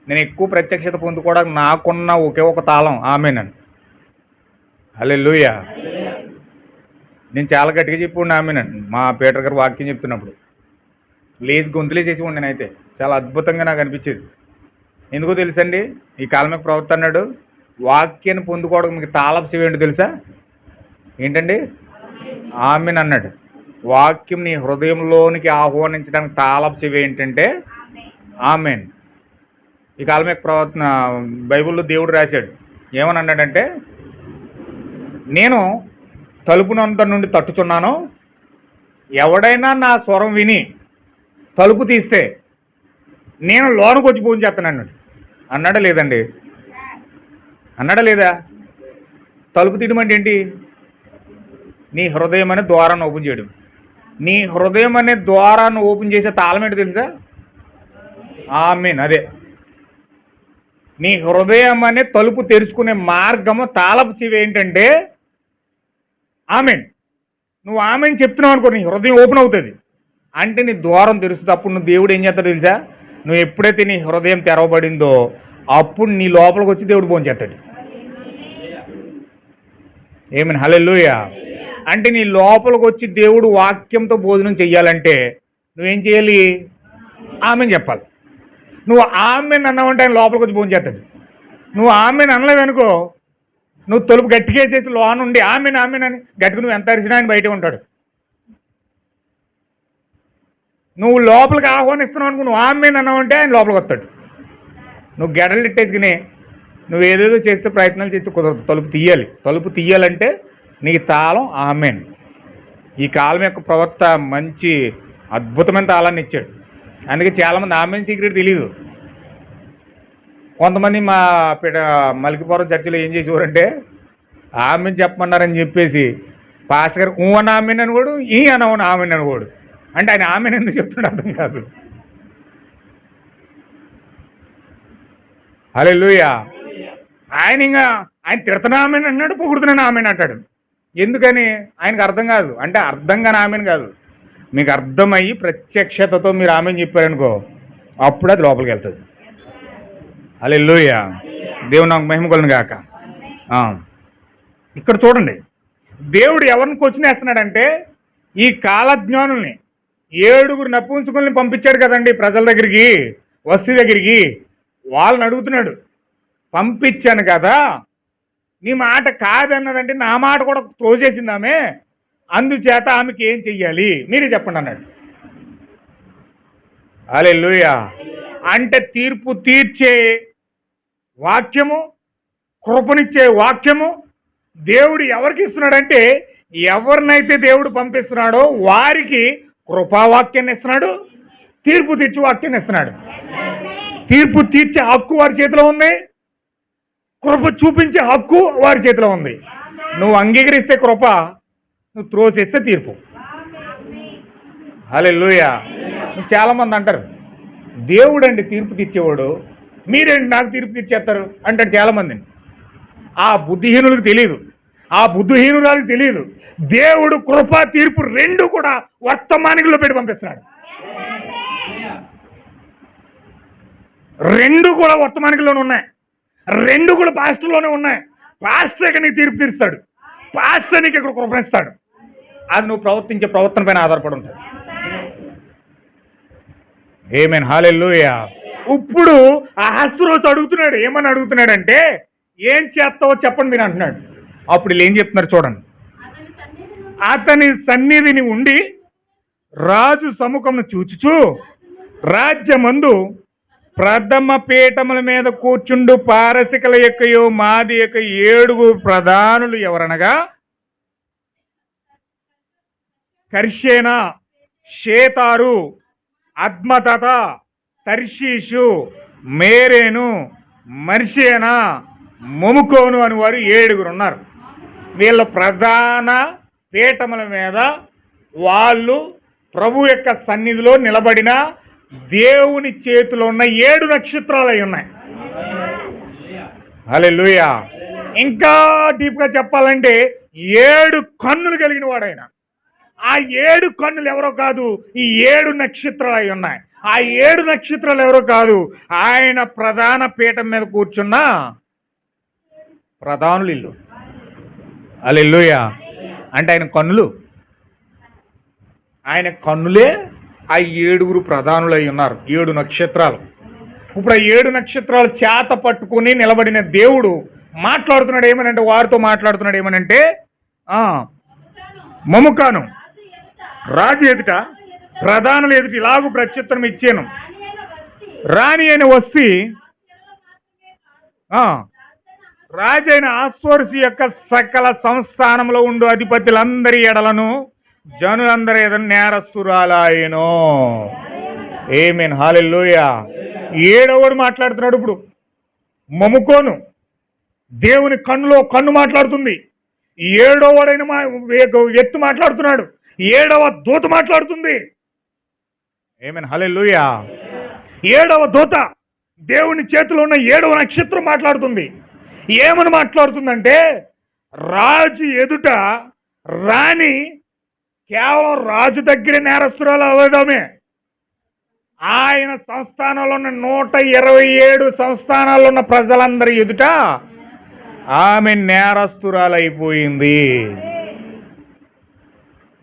నేను ఎక్కువ ప్రత్యక్షత పొందుకోవడానికి నాకున్న ఒకే ఒక తాళం ఆమేనని. హల్లెలూయా. నేను చాలా గట్టిగా చెప్పుండి ఆమేనని మా పీటర్ గారు వాక్యం చెప్తున్నప్పుడు లేచి గొంతులేసేసి ఉండి నేనైతే చాలా అద్భుతంగా నాకు అనిపించేది. ఎందుకో తెలుసండి, ఈ కాలమిక ప్రవక్త అన్నాడు వాక్యాన్ని పొందుకోవడం మీకు తాళపు చెవి ఏంటో తెలుసా? ఏంటండి? ఆమేన్ అన్నాడు. వాక్యం నీ హృదయంలోనికి ఆహ్వానించడానికి తాళపు చెవి ఏంటంటే ఆమేన్. ఈ కాలమిక ప్రవక్త బైబిల్లో దేవుడు రాశాడు ఏమని అన్నాడంటే, నేను తలుపునంత నుండి తట్టుచున్నాను, ఎవడైనా నా స్వరం విని తలుపు తీస్తే నేను లోనకు వచ్చి భోజనం చేస్తాను అన్నాడు. అన్నాడా లేదండి? అన్నాడా లేదా? తలుపు తీయడం అంటే ఏంటి? నీ హృదయం అనే ద్వారాన్ని ఓపెన్ చేయడం. నీ హృదయం అనే ద్వారాన్ని ఓపెన్ చేసే తాళం ఏంటో తెలుసా? ఆమేన్. అదే నీ హృదయం అనే తలుపు తెరుచుకునే మార్గము తాళపు చెవి ఏంటంటే ఆమేన్. నువ్వు ఆమేన్ చెప్తున్నావు అనుకో, నీ హృదయం ఓపెన్ అవుతుంది. అంటే నీ ద్వారం తెరుస్తుంది. అప్పుడు నువ్వు దేవుడు ఏం చేస్తాడో తెలుసా? నువ్వు ఎప్పుడైతే నీ హృదయం తెరవబడిందో అప్పుడు నీ లోపలికి వచ్చి దేవుడు భోజనం చేస్తాడు. ఏమని? హల్లెలూయా. అంటే నీ లోపలికి వచ్చి దేవుడు వాక్యంతో భోజనం చెయ్యాలంటే నువ్వేం చేయాలి? ఆమేన్ చెప్పాలి. నువ్వు ఆమేన్ అన్నావంటే ఆయన లోపలికి వచ్చి భోజనం చేస్తాడు. నువ్వు ఆమేన్ అనలేదనుకో, నువ్వు తలుపు గట్టిగా వేసేసి లోన ఉండి ఆమేన్ ఆమేన్ అని గట్టిగా నువ్వు ఎంత అరిచినా ఆయన బయటే ఉంటాడు. నువ్వు లోపలికి ఆహ్వానిస్తున్నావు అనుకో, నువ్వు ఆమేన్ అన్నావంటే ఆయన లోపలికి వస్తాడు. నువ్వు గెడలు ఇట్టేసుకుని నువ్వు ఏదేదో చేస్తే ప్రయత్నాలు చేస్తే కుదరదు. తలుపు తీయాలి. తలుపు తీయాలంటే నీకు తాళం ఆమేన్. ఈ కాలం యొక్క ప్రవక్త మంచి అద్భుతమైన తాళాన్ని ఇచ్చాడు. అందుకే చాలామంది ఆమేన్ సీక్రెట్ తెలియదు. కొంతమంది మా మలికిపురం చర్చిలో ఏం చేసేవారంటే ఆమేన్ చెప్పమన్నారని చెప్పేసి పాస్టర్ గారు ఊ అని ఆమేన్ అనుకోడు, ఈ అనవును ఆమేన్ అనుకోడు. అంటే ఆయన ఆమేన్ ఎందుకు చెప్తున్నాడు అర్థం కాదు. హల్లెలూయా. ఆయన తిడుతున్నా ఆమేన్ అన్నాడు, పొగుడుతున్నాను ఆమేన్ అంటాడు. ఎందుకని? ఆయనకు అర్థం కాదు. అంటే అర్థం కాని ఆమేన్ కాదు, మీకు అర్థమయ్యి ప్రత్యక్షతతో మీరు ఆమేన్ చెప్పారనుకో అప్పుడు అది లోపలికి వెళ్తుంది. హల్లెలూయా. దేవుడు నాకు మహిమ కలుగును గాక. ఇక్కడ చూడండి, దేవుడు ఎవరిని క్వశ్చన్ వేస్తున్నాడంటే ఈ కాలజ్ఞానుల్ని 7 నపుంసకుల్ని పంపించాడు కదండి ప్రజల దగ్గరికి, వస్తు దగ్గరికి. వాళ్ళని అడుగుతున్నాడు, పంపించాను కదా, నీ మాట కాదన్నదంటే నా మాట కూడా త్రోసేసింది ఆమె, అందుచేత ఆమెకి ఏం చెయ్యాలి మీరే చెప్పండి అన్నాడు. హల్లెలూయా. అంటే తీర్పు తీర్చే వాక్యము, కృపనిచ్చే వాక్యము దేవుడు ఎవరికి ఇస్తున్నాడంటే ఎవరినైతే దేవుడు పంపిస్తున్నాడో వారికి కృపావాక్యాన్ని ఇస్తున్నాడు, తీర్పు తీర్చే వాక్యాన్ని ఇస్తున్నాడు. తీర్పు తీర్చే హక్కు వారి చేతిలో ఉంది, కృప చూపించే హక్కు వారి చేతిలో ఉంది. నువ్వు అంగీకరిస్తే కృప, నువ్వు త్రోసేస్తే తీర్పు. హల్లెలూయా. చాలామంది అంటారు దేవుడు అండి తీర్పు తీర్చేవాడు, మీరేంటి నాకు తీర్పు తీర్చేస్తారు అంటాడు చాలామందిని. ఆ బుద్ధిహీనులకు తెలియదు, ఆ బుద్ధిహీనురాలకు తెలియదు. దేవుడు కృప తీర్పు రెండు కూడా వర్తమానికలో పెట్టి పంపిస్తున్నాడు. రెండు కూడా వర్తమానికలోనే ఉన్నాయి, రెండు కూడా పాస్టర్లోనే ఉన్నాయి. పాస్టర్ ఇక్కడ నీకు తీర్పు తీరుస్తాడు, పాస్టర్ నీకు ఇక్కడ కృపణిస్తాడు. అది నువ్వు ప్రవర్తించే ప్రవర్తన పైన ఆధారపడి ఉంటుంది. ఆమేన్. హల్లెలూయా. ఇప్పుడు అహస్రోతు అడుగుతున్నాడు, ఏమని అడుగుతున్నాడంటే ఏం చేస్తావో చెప్పండి మీరు అంటున్నాడు. అప్పుడు వీళ్ళు ఏం చెప్తున్నారు చూడండి. అతని సన్నిధిని ఉండి రాజు సముఖమును చూచుచు రాజ్యమందు ప్రథమ పీఠముల మీద కూర్చుండు పారసికల యొక్కయో మాది యొక్క 7 ప్రధానులు ఎవరనగా కర్షేనా, షేతారు, అద్మతత, తర్షీషు, మేరేను, మర్షేనా, మొముకోను అని వారు 7 ఉన్నారు. వీళ్ళ ప్రధాన పీఠముల మీద వాళ్ళు ప్రభు యొక్క సన్నిధిలో నిలబడిన దేవుని చేతిలో ఉన్న 7 నక్షత్రాలు అయి ఉన్నాయి. హల్లెలూయా. ఇంకా డీప్గా చెప్పాలంటే 7 కన్నులు కలిగిన వాడైన. ఆ 7 కన్నులు ఎవరో కాదు, ఈ 7 నక్షత్రాలు అయి ఉన్నాయి. ఆ 7 నక్షత్రాలు ఎవరో కాదు, ఆయన ప్రధాన పీఠం మీద కూర్చున్న ప్రధానులు ఇల్లు. హల్లెలూయా. అంటే ఆయన కన్నులే ఆ 7 ప్రధానులు అయి ఉన్నారు. 7 నక్షత్రాలు. ఇప్పుడు ఆ 7 నక్షత్రాలు చేత పట్టుకుని నిలబడిన దేవుడు మాట్లాడుతున్నాడు ఏమనంటే, వారితో మాట్లాడుతున్నాడు ఏమనంటే, మముకాను రాజు ఎదుట ప్రధానులు ఎదుట ఇలాగూ ప్రత్యుత్తరం ఇచ్చాను, రాణి అని వస్తే రాజైన ఆశ్వరుసి యొక్క సకల సంస్థానంలో ఉండు అధిపతులందరి ఎడలను జనులందరి ఎదుట నేరస్తురాలాయను. ఆమేన్. హల్లెలూయా. 7వడు మాట్లాడుతున్నాడు. ఇప్పుడు మముకోను దేవుని కన్ను మాట్లాడుతుంది. 7వడైన వ్యక్తి మాట్లాడుతున్నాడు. 7వ దూత మాట్లాడుతుంది. ఆమేన్. హల్లెలూయా. 7వ దూత దేవుని చేతిలో ఉన్న 7వ నక్షత్రం మాట్లాడుతుంది. ఏమని మాట్లాడుతుందంటే, రాజు ఎదుట రాణి కేవలం రాజు దగ్గరే నేరస్తురాలు అవ్వదామే, ఆయన సంస్థానాల్లో ఉన్న 127 సంస్థానాల్లో ఉన్న ప్రజలందరి ఎదుట ఆమె నేరస్తురాలైపోయింది.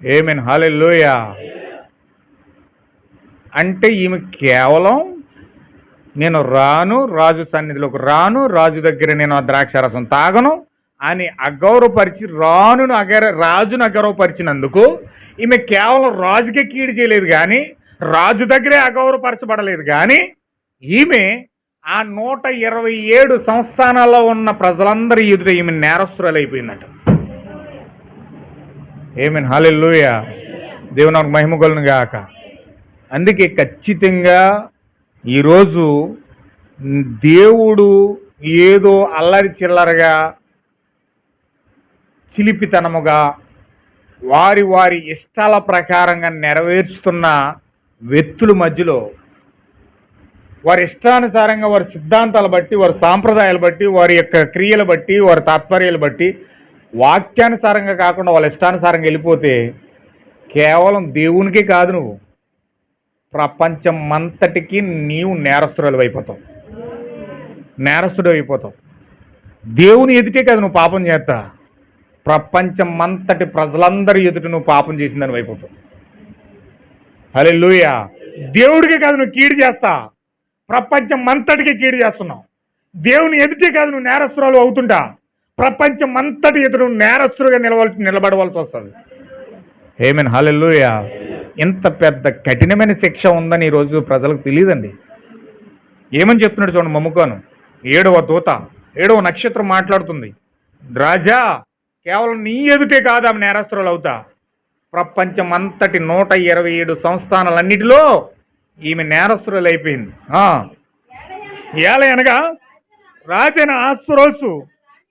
ఆమేన్. హల్లెలూయా. అంటే ఈమె కేవలం నేను రాను, రాజు సన్నిధిలోకి రాను, రాజు దగ్గర నేను ఆ ద్రాక్షారసం తాగను అని అగౌరవపరిచి రాజును అగౌరవపరిచినందుకు ఈమె కేవలం రాజుకే కీడు చేయలేదు కానీ, రాజు దగ్గరే అగౌరవపరచబడలేదు కానీ, ఈమె ఆ 127 సంస్థానాల్లో ఉన్న ప్రజలందరి ఎదుట ఈమె నేరస్తురాలు అయిపోయిందట. ఆమేన్. హల్లెలూయా. దేవునికి మహిమ కలుగును గాక. అందుకే ఖచ్చితంగా ఈరోజు దేవుడు ఏదో అల్లరి చిల్లరగా చిలిపితనముగా వారి ఇష్టాల ప్రకారంగా నెరవేర్చుతున్న వ్యక్తుల మధ్యలో వారి ఇష్టానుసారంగా వారి సిద్ధాంతాలు బట్టి, వారి సాంప్రదాయాలు బట్టి, వారి యొక్క క్రియలు బట్టి, వారి తాత్పర్యాలు బట్టి వాక్యానుసారంగా కాకుండా వాళ్ళ ఇష్టానుసారంగా వెళ్ళిపోతే కేవలం దేవునికే కాదు, నువ్వు ప్రపంచం అంతటికి నీవు నేరస్తుడు అయిపోతావు. దేవుని ఎదుటే కాదు నువ్వు పాపం చేస్తా, ప్రపంచం అంతటి ప్రజలందరి ఎదుట నువ్వు పాపం చేసిందని అయిపోతావు. హల్లెలూయా. దేవుడికే కాదు నువ్వు కీడు చేస్తా, ప్రపంచం అంతటికి కీడు చేస్తున్నావు. దేవుని ఎదుటే కాదు నువ్వు నేరస్తురాలు అవుతుంటా, ప్రపంచం అంతటి ఎదురు నువ్వు నేరస్తులుగా నిలబడవలసి వస్తుంది. ఆమేన్. హల్లెలూయా. ఇంత పెద్ద కఠినమైన శిక్ష ఉందని ఈరోజు ప్రజలకు తెలియదండి. ఏమని చెప్తున్నాడు చూడండి. మమ్ముకోను 7వ దూత 7వ నక్షత్రం మాట్లాడుతుంది, రాజా కేవలం నీ ఎదుటే కాదు ఆమె నేరస్తురాలు అవుతా, ప్రపంచం అంతటి 127 సంస్థానాలన్నిటిలో ఈమె నేరస్తురాలు అయిపోయింది. ఏలయనగా రాజైన ఆశ్వరోసు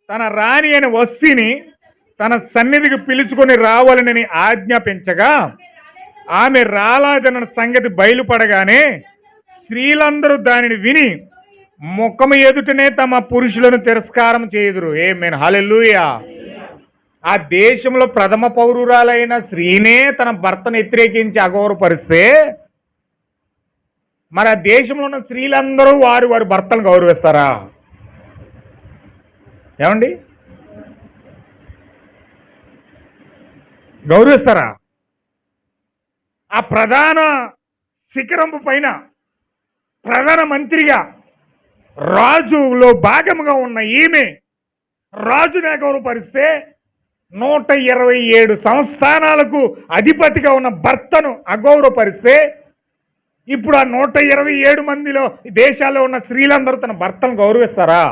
తన రాణి అయిన వస్తీని తన సన్నిధికి పిలుచుకొని రావాలని ఆజ్ఞాపించగా ఆమె రాలేదన్న సంగతి బయలుపడగానే స్త్రీలందరూ దానిని విని ముఖము ఎదుటనే తమ పురుషులను తిరస్కారం చేయుదురు. ఆమేన్. హల్లెలూయా. ఆ దేశంలో ప్రథమ పౌరురాలైన స్త్రీనే తన భర్తను వ్యతిరేకించి అగౌరవపరిస్తే మరి ఆ దేశంలో ఉన్న స్త్రీలందరూ వారి భర్తను గౌరవిస్తారా? ఏమండి, గౌరవిస్తారా? ఆ ప్రధాన శిఖరంపు పైన ప్రధాన మంత్రిగా రాజులో భాగముగా ఉన్న ఈమె రాజుని అగౌరవపరిస్తే 127 సంస్థానాలకు అధిపతిగా ఉన్న భర్తను అగౌరవపరిస్తే ఇప్పుడు ఆ 127 మందిలో దేశాల్లో ఉన్న స్త్రీలందరూ తన భర్తను గౌరవిస్తారా?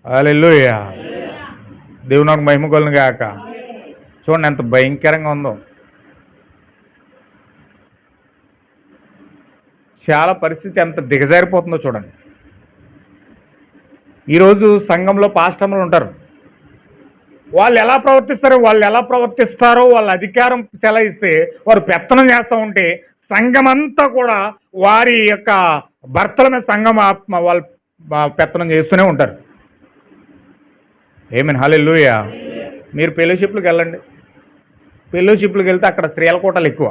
హల్లెలూయా. దేవునికి మహిమ కలుగును గాక. చూడండి ఎంత భయంకరంగా ఉందో. చాలా పరిస్థితి ఎంత దిగజారిపోతుందో చూడండి. ఈరోజు సంఘంలో పాస్టర్లు ఉంటారు, వాళ్ళు ఎలా ప్రవర్తిస్తారో వాళ్ళ అధికారం సెలవిస్తే వారు పెత్తనం చేస్తూ ఉంటే సంఘమంతా కూడా వారి యొక్క భర్తల మీద సంఘం వాళ్ళు పెత్తనం చేస్తూనే ఉంటారు. ఆమేన్. హల్లెలూయా. మీరు ఫెలోషిప్లకు వెళ్ళండి, ఫెలోషిప్లకు వెళ్తే అక్కడ స్త్రీల కోటలు ఎక్కువ,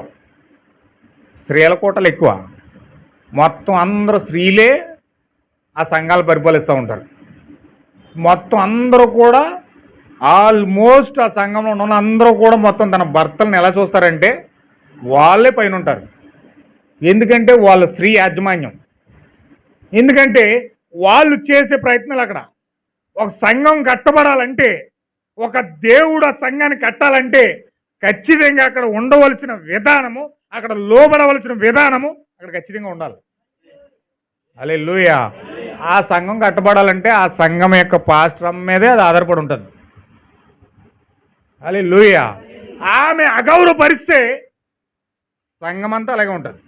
స్త్రీల కోటలు ఎక్కువ. మొత్తం అందరూ స్త్రీలే ఆ సంఘాలు పరిపాలిస్తూ ఉంటారు. మొత్తం అందరూ కూడా ఆల్మోస్ట్ ఆ సంఘంలో ఉన్న అందరూ కూడా మొత్తం తన భర్తలను ఎలా చూస్తారంటే వాళ్ళే పైన ఉంటారు. ఎందుకంటే వాళ్ళ స్త్రీ యాజమాన్యం. ఎందుకంటే వాళ్ళు చేసే ప్రయత్నాలు అక్కడ ఒక సంఘం కట్టబడాలంటే, ఒక దేవుడు ఆ సంఘాన్ని కట్టాలంటే ఖచ్చితంగా అక్కడ ఉండవలసిన విధానము, అక్కడ లోబడవలసిన విధానము అక్కడ ఖచ్చితంగా ఉండాలి. హల్లెలూయా. ఆ సంఘం కట్టబడాలంటే ఆ సంఘం యొక్క పాస్టర్ మీదే అది ఆధారపడి ఉంటుంది. హల్లెలూయా. ఆమె అగౌరవపరిస్తే సంఘం అంతా అలాగే ఉంటుంది.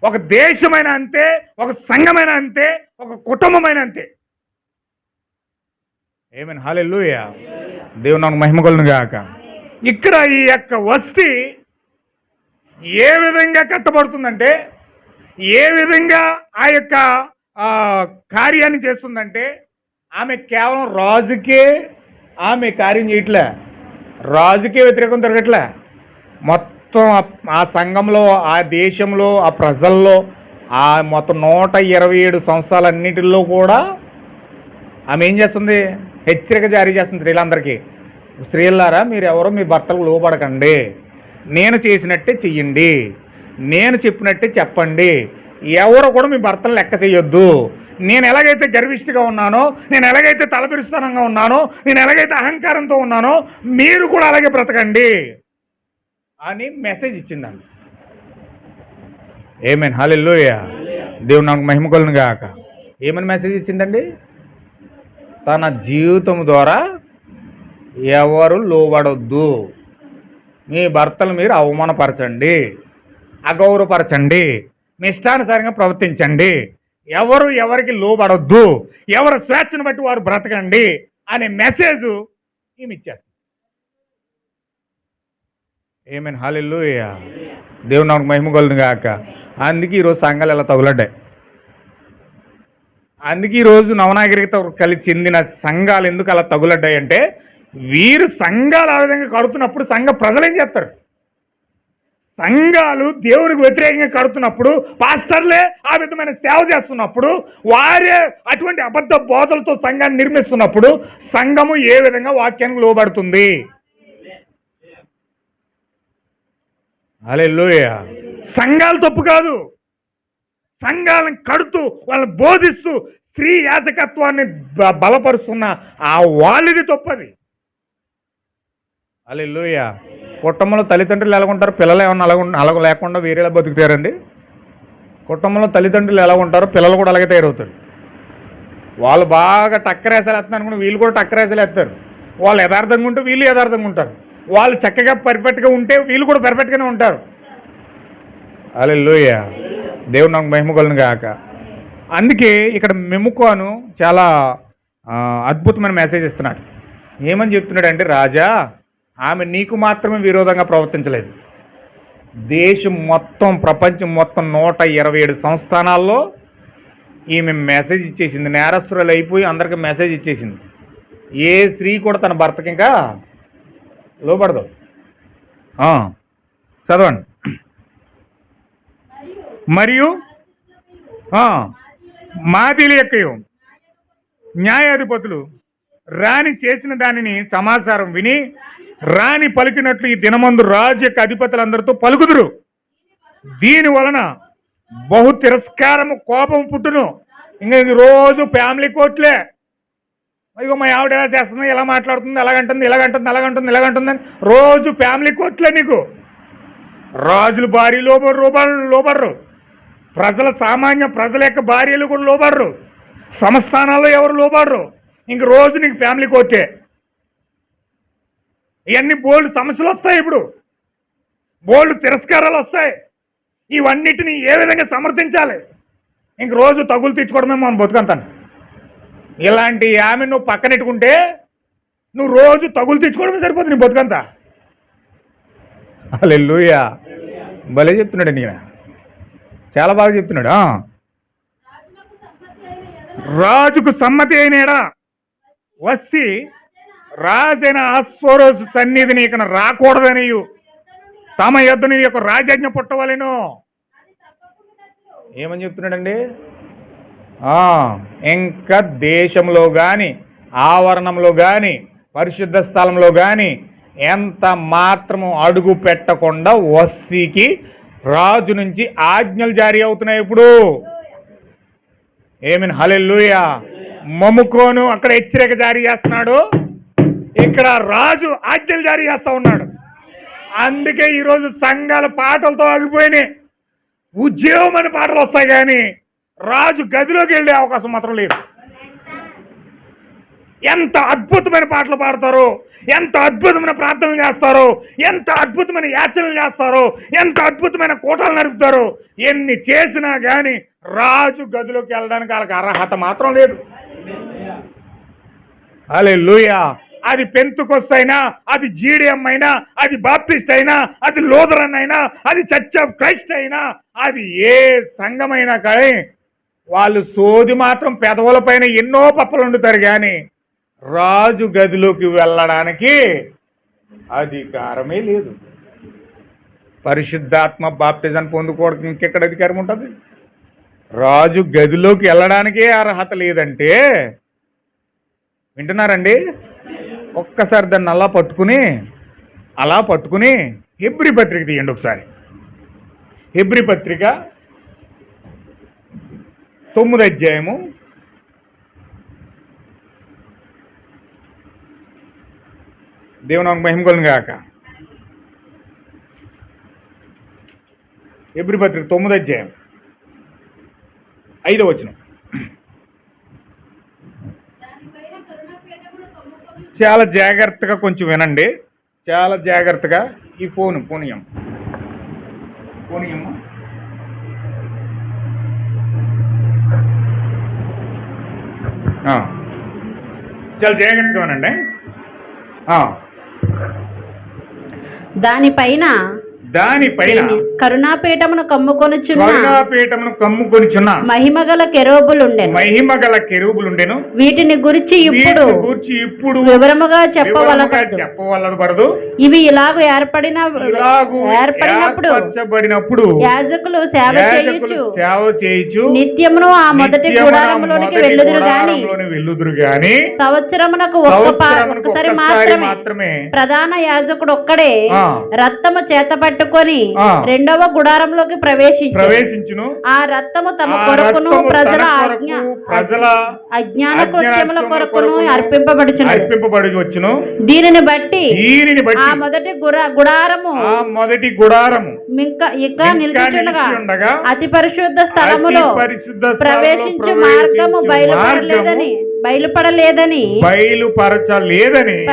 ఒక దేశమైన అంతే, ఒక సంఘమైన అంతే, ఒక కుటుంబమైన అంతే. ఆమేన్. హల్లెలూయా. దేవుని నామమునకు మహిమ కలుగును గాక. ఇక్కడ ఈ యొక్క వస్తీ ఏ విధంగా కట్టబడుతుందంటే, ఏ విధంగా ఆ యొక్క కార్యాన్ని చేస్తుందంటే, ఆమె కేవలం రాజుకే ఆమె కార్యం చేయట్లే, రాజుకే వ్యతిరేకం తిరగట్లే. మొత్తం ఆ సంఘంలో, ఆ దేశంలో, ఆ ప్రజల్లో, ఆ మొత్తం 127 సంవత్సరాలన్నిటిలో కూడా ఆమె ఏం చేస్తుంది? హెచ్చరిక జారీ చేస్తుంది స్త్రీలందరికీ. స్త్రీలారా, మీరెవరో మీ భర్తలకు లోబడకండి, నేను చేసినట్టే చెయ్యండి, నేను చెప్పినట్టే చెప్పండి, ఎవరు కూడా మీ భర్తలు లెక్క చేయొద్దు. నేను ఎలాగైతే గర్విష్ఠిగా ఉన్నానో, నేను ఎలాగైతే తలపిరుస్తనంగా ఉన్నానో, నేను ఎలాగైతే అహంకారంతో ఉన్నానో, మీరు కూడా అలాగే బ్రతకండి అని మెసేజ్ ఇచ్చిందండి. ఆమేన్. హల్లెలూయా. దేవుని నామమునకు మహిమ కలుగును గాక. ఏమని మెసేజ్ ఇచ్చిందండి? తన జీవితం ద్వారా ఎవరు లోబడొద్దు, మీ భర్తలు మీరు అవమానపరచండి, అగౌరవపరచండి, మీ ఇష్టానుసారంగా ప్రవర్తించండి, ఎవరు ఎవరికి లోబడొద్దు, ఎవరు స్వేచ్ఛను బట్టి వారు బ్రతకండి అనే మెసేజ్ ఈమె ఇచ్చేస్తారు. ఆమేన్. హల్లెలూయా. దేవుని నామమునకు మహిమ కలుగును గాక. అందుకే ఈరోజు సంఘాలు ఎలా తగులడ్డాయి. అందుకే ఈరోజు నవనాగరికత కలిసి చెందిన సంఘాలు ఎందుకు అలా తగులడ్డాయి అంటే, వీరు సంఘాలు ఆ విధంగా కడుతున్నప్పుడు సంఘ ప్రజలు ఏం చేస్తారు? సంఘాలు దేవునికి వ్యతిరేకంగా కడుతున్నప్పుడు, పాస్టర్లే ఆ విధమైన సేవ చేస్తున్నప్పుడు, వారే అటువంటి అబద్ధ బోధలతో సంఘాన్ని నిర్మిస్తున్నప్పుడు సంఘము ఏ విధంగా వాక్యానికి లోబడుతుంది? హల్లెలూయా. సంఘాలు తప్పు కాదు, సంఘాలను కడుతూ వాళ్ళని బోధిస్తూ స్త్రీ యాజకత్వాన్ని బలపరుస్తున్న ఆ వాళ్ళది తప్పది. హల్లెలూయా. కుటుంబంలో తల్లిదండ్రులు ఎలా ఉంటారు? పిల్లలు ఏమన్నా అలా లేకుండా వేరేలా బతుకుతారండి? కుటుంబంలో తల్లిదండ్రులు ఎలా ఉంటారో పిల్లలు కూడా అలాగే తయారవుతారు. వాళ్ళు బాగా టక్కరేసలు వేస్తున్నారు అనుకుంటే వీళ్ళు కూడా టక్కరేసలు వేస్తారు. వాళ్ళు యథార్థంగా ఉంటే వీళ్ళు యథార్థంగా ఉంటారు. వాళ్ళు చక్కగా పర్ఫెక్ట్గా ఉంటే వీళ్ళు కూడా పర్ఫెక్ట్గానే ఉంటారు. హల్లెలూయా. దేవుని నామమునకు మహిమ కలుగును గాక. అందుకే ఇక్కడ మెముకాను చాలా అద్భుతమైన మెసేజ్ ఇస్తున్నాడు. ఏమని చెప్తున్నాడు అంటే, రాజా, ఆమె నీకు మాత్రమే విరోధంగా ప్రవర్తించలేదు, దేశం మొత్తం, ప్రపంచం మొత్తం 127 సంస్థానాల్లో ఈమె మెసేజ్ ఇచ్చేసింది. నేరస్తురాలు అయిపోయి అందరికీ మెసేజ్ ఇచ్చేసింది. ఏ స్త్రీ కూడా తన భర్తకి ఇంకా లోబడదు. చదవండి. మరియు మాదిలి యొక్కయు న్యాయాధిపతులు రాణి చేసిన దానిని సమాచారం విని రాణి పలికినట్లు ఈ దినమందు రాజు యొక్క అధిపతులందరితో పలుకుదురు. దీని వలన బహు తిరస్కారము, కోపం పుట్టును. ఇంకా ఇది రోజు ఫ్యామిలీ కోర్టులే. అయ్యో మా ఆవిడ ఎలా చేస్తుంది, ఎలా మాట్లాడుతుంది, ఎలాగంటుంది, ఇలాగంటుంది, ఎలాగంటుంది, ఇలాగంటుందని రోజు ఫ్యామిలీ కోర్టులే. నీకు రాజులు భార్య లోబడరు, ప్రజల సామాన్య ప్రజల యొక్క భార్యలు కూడా లోబడరు, సంస్థానాల్లో ఎవరు లోబడరు. ఇంక రోజు నీకు ఫ్యామిలీ కోర్టే. ఇవన్నీ బోల్డ్ సమస్యలు వస్తాయి, ఇప్పుడు బోల్డ్ తిరస్కారాలు వస్తాయి. ఇవన్నిటిని ఏ విధంగా సమర్థించాలి? ఇంక రోజు తగులు తెచ్చుకోవడమే మనం బతుకంతాను. ఇలాంటి ఆమె నువ్వు పక్కనెట్టుకుంటే నువ్వు రోజు తగులు తెచ్చుకోవడమే సరిపోతుంది నీ బతుకంతా. హల్లెలూయా. భలే చెప్తున్నాడు నీ, చాలా బాగా చెప్తున్నాడు. రాజుకు సమ్మతి అయినాడా వస్తి రాజైన అశ్వరోజు సన్నిధిని ఇక రాకూడదని తమ యొద్ద నీ యొక్క రాజాజ్ఞ పుట్టవలెను. ఏమని చెప్తున్నాడండి? ఇంకా దేశంలో కానీ, ఆవరణంలో కానీ, పరిశుద్ధ స్థలంలో కానీ ఎంత మాత్రము అడుగు పెట్టకుండా వస్తీకి రాజు నుంచి ఆజ్ఞలు జారీ అవుతున్నాయి. ఇప్పుడు ఏమీన్ హల్లెలూయా. మమ్ముకోను అక్కడ హెచ్చరిక జారీ చేస్తున్నాడు, ఇక్కడ రాజు ఆజ్ఞలు జారీ చేస్తా ఉన్నాడు. అందుకే ఈరోజు సంఘాల పాటలతో ఆగిపోయినాయి. ఉద్యోగమని పాటలు వస్తాయి కానీ రాజు గదిలోకి వెళ్ళే అవకాశం మాత్రం లేదు. ఎంత అద్భుతమైన పాటలు పాడతారో, ఎంత అద్భుతమైన ప్రార్థనలు చేస్తారో, ఎంత అద్భుతమైన యాచనలు చేస్తారో, ఎంత అద్భుతమైన కూటలు నడుపుతారో, ఎన్ని చేసినా కానీ రాజు గదిలోకి వెళ్ళడానికి వాళ్ళకి అర్హత మాత్రం లేదు. హల్లెలూయా. అది పెంతుకొస్తు అయినా, అది జీడిఎం అయినా, అది బాప్టిస్ట్ అయినా, అది లూథరన్ అయినా, అది చర్చ్ ఆఫ్ క్రైస్ట్ అయినా, అది ఏ సంఘమైనా కానీ వాళ్ళు సోది మాత్రం పెదవుల పైన ఎన్నో పప్పలు వండుతారు కానీ రాజు గదిలోకి వెళ్ళడానికి అధికారమే లేదు. పరిశుద్ధాత్మ బాప్టిజం పొందుకోవడానికి ఇంకెక్కడ అధికారం ఉంటుంది? రాజు గదిలోకి వెళ్ళడానికే అర్హత లేదంటే వింటున్నారండి? ఒక్కసారి దాన్ని అలా పట్టుకుని హెబ్రీ పత్రిక తీయండి ఒకసారి. హెబ్రీ పత్రిక 9వ అధ్యాయము 9వ మహిమ కలుగును గాక. హెబ్రీ పత్రిక 9వ అధ్యాయం 5వ వచనం. చాలా జాగ్రత్తగా కొంచెం వినండి, చాలా జాగ్రత్తగా. ఈ ఫోన్ ఇయ్యం చాలా జాగ్రత్తగా వినండి. దానిపైన కరుణాపీఠమును కమ్ముకొనుచున్న మహిమగల కెరూబులుండెను. వీటిని గురించి ఇప్పుడు వివరముగా చెప్పవలదు. ఇవి ఇలాగు ఏర్పడినప్పుడు యాజకులు సేవ చేయుచు నిత్యమును ఆ మొదటి గుడారములోనికి వెళ్ళుదురు గాని సంవత్సరమునకు ఒక్కసారి మాత్రమే ప్రధాన యాజకుడు ఒక్కడే రక్తము చేతపట్టుకొని రెండవ గుడారంలోకి ప్రవేశించును. ఆ రక్తము తమ కొరకును ప్రజల అజ్ఞాన కృత్యముల కొరకును అర్పింపబడుచును. దీనిని బట్టి ఆ మొదటి గుడారము ఇక నిలుచుండగా అతి పరిశుద్ధ స్థలములో ప్రవేశించు మార్గము బయలుపరచలేదని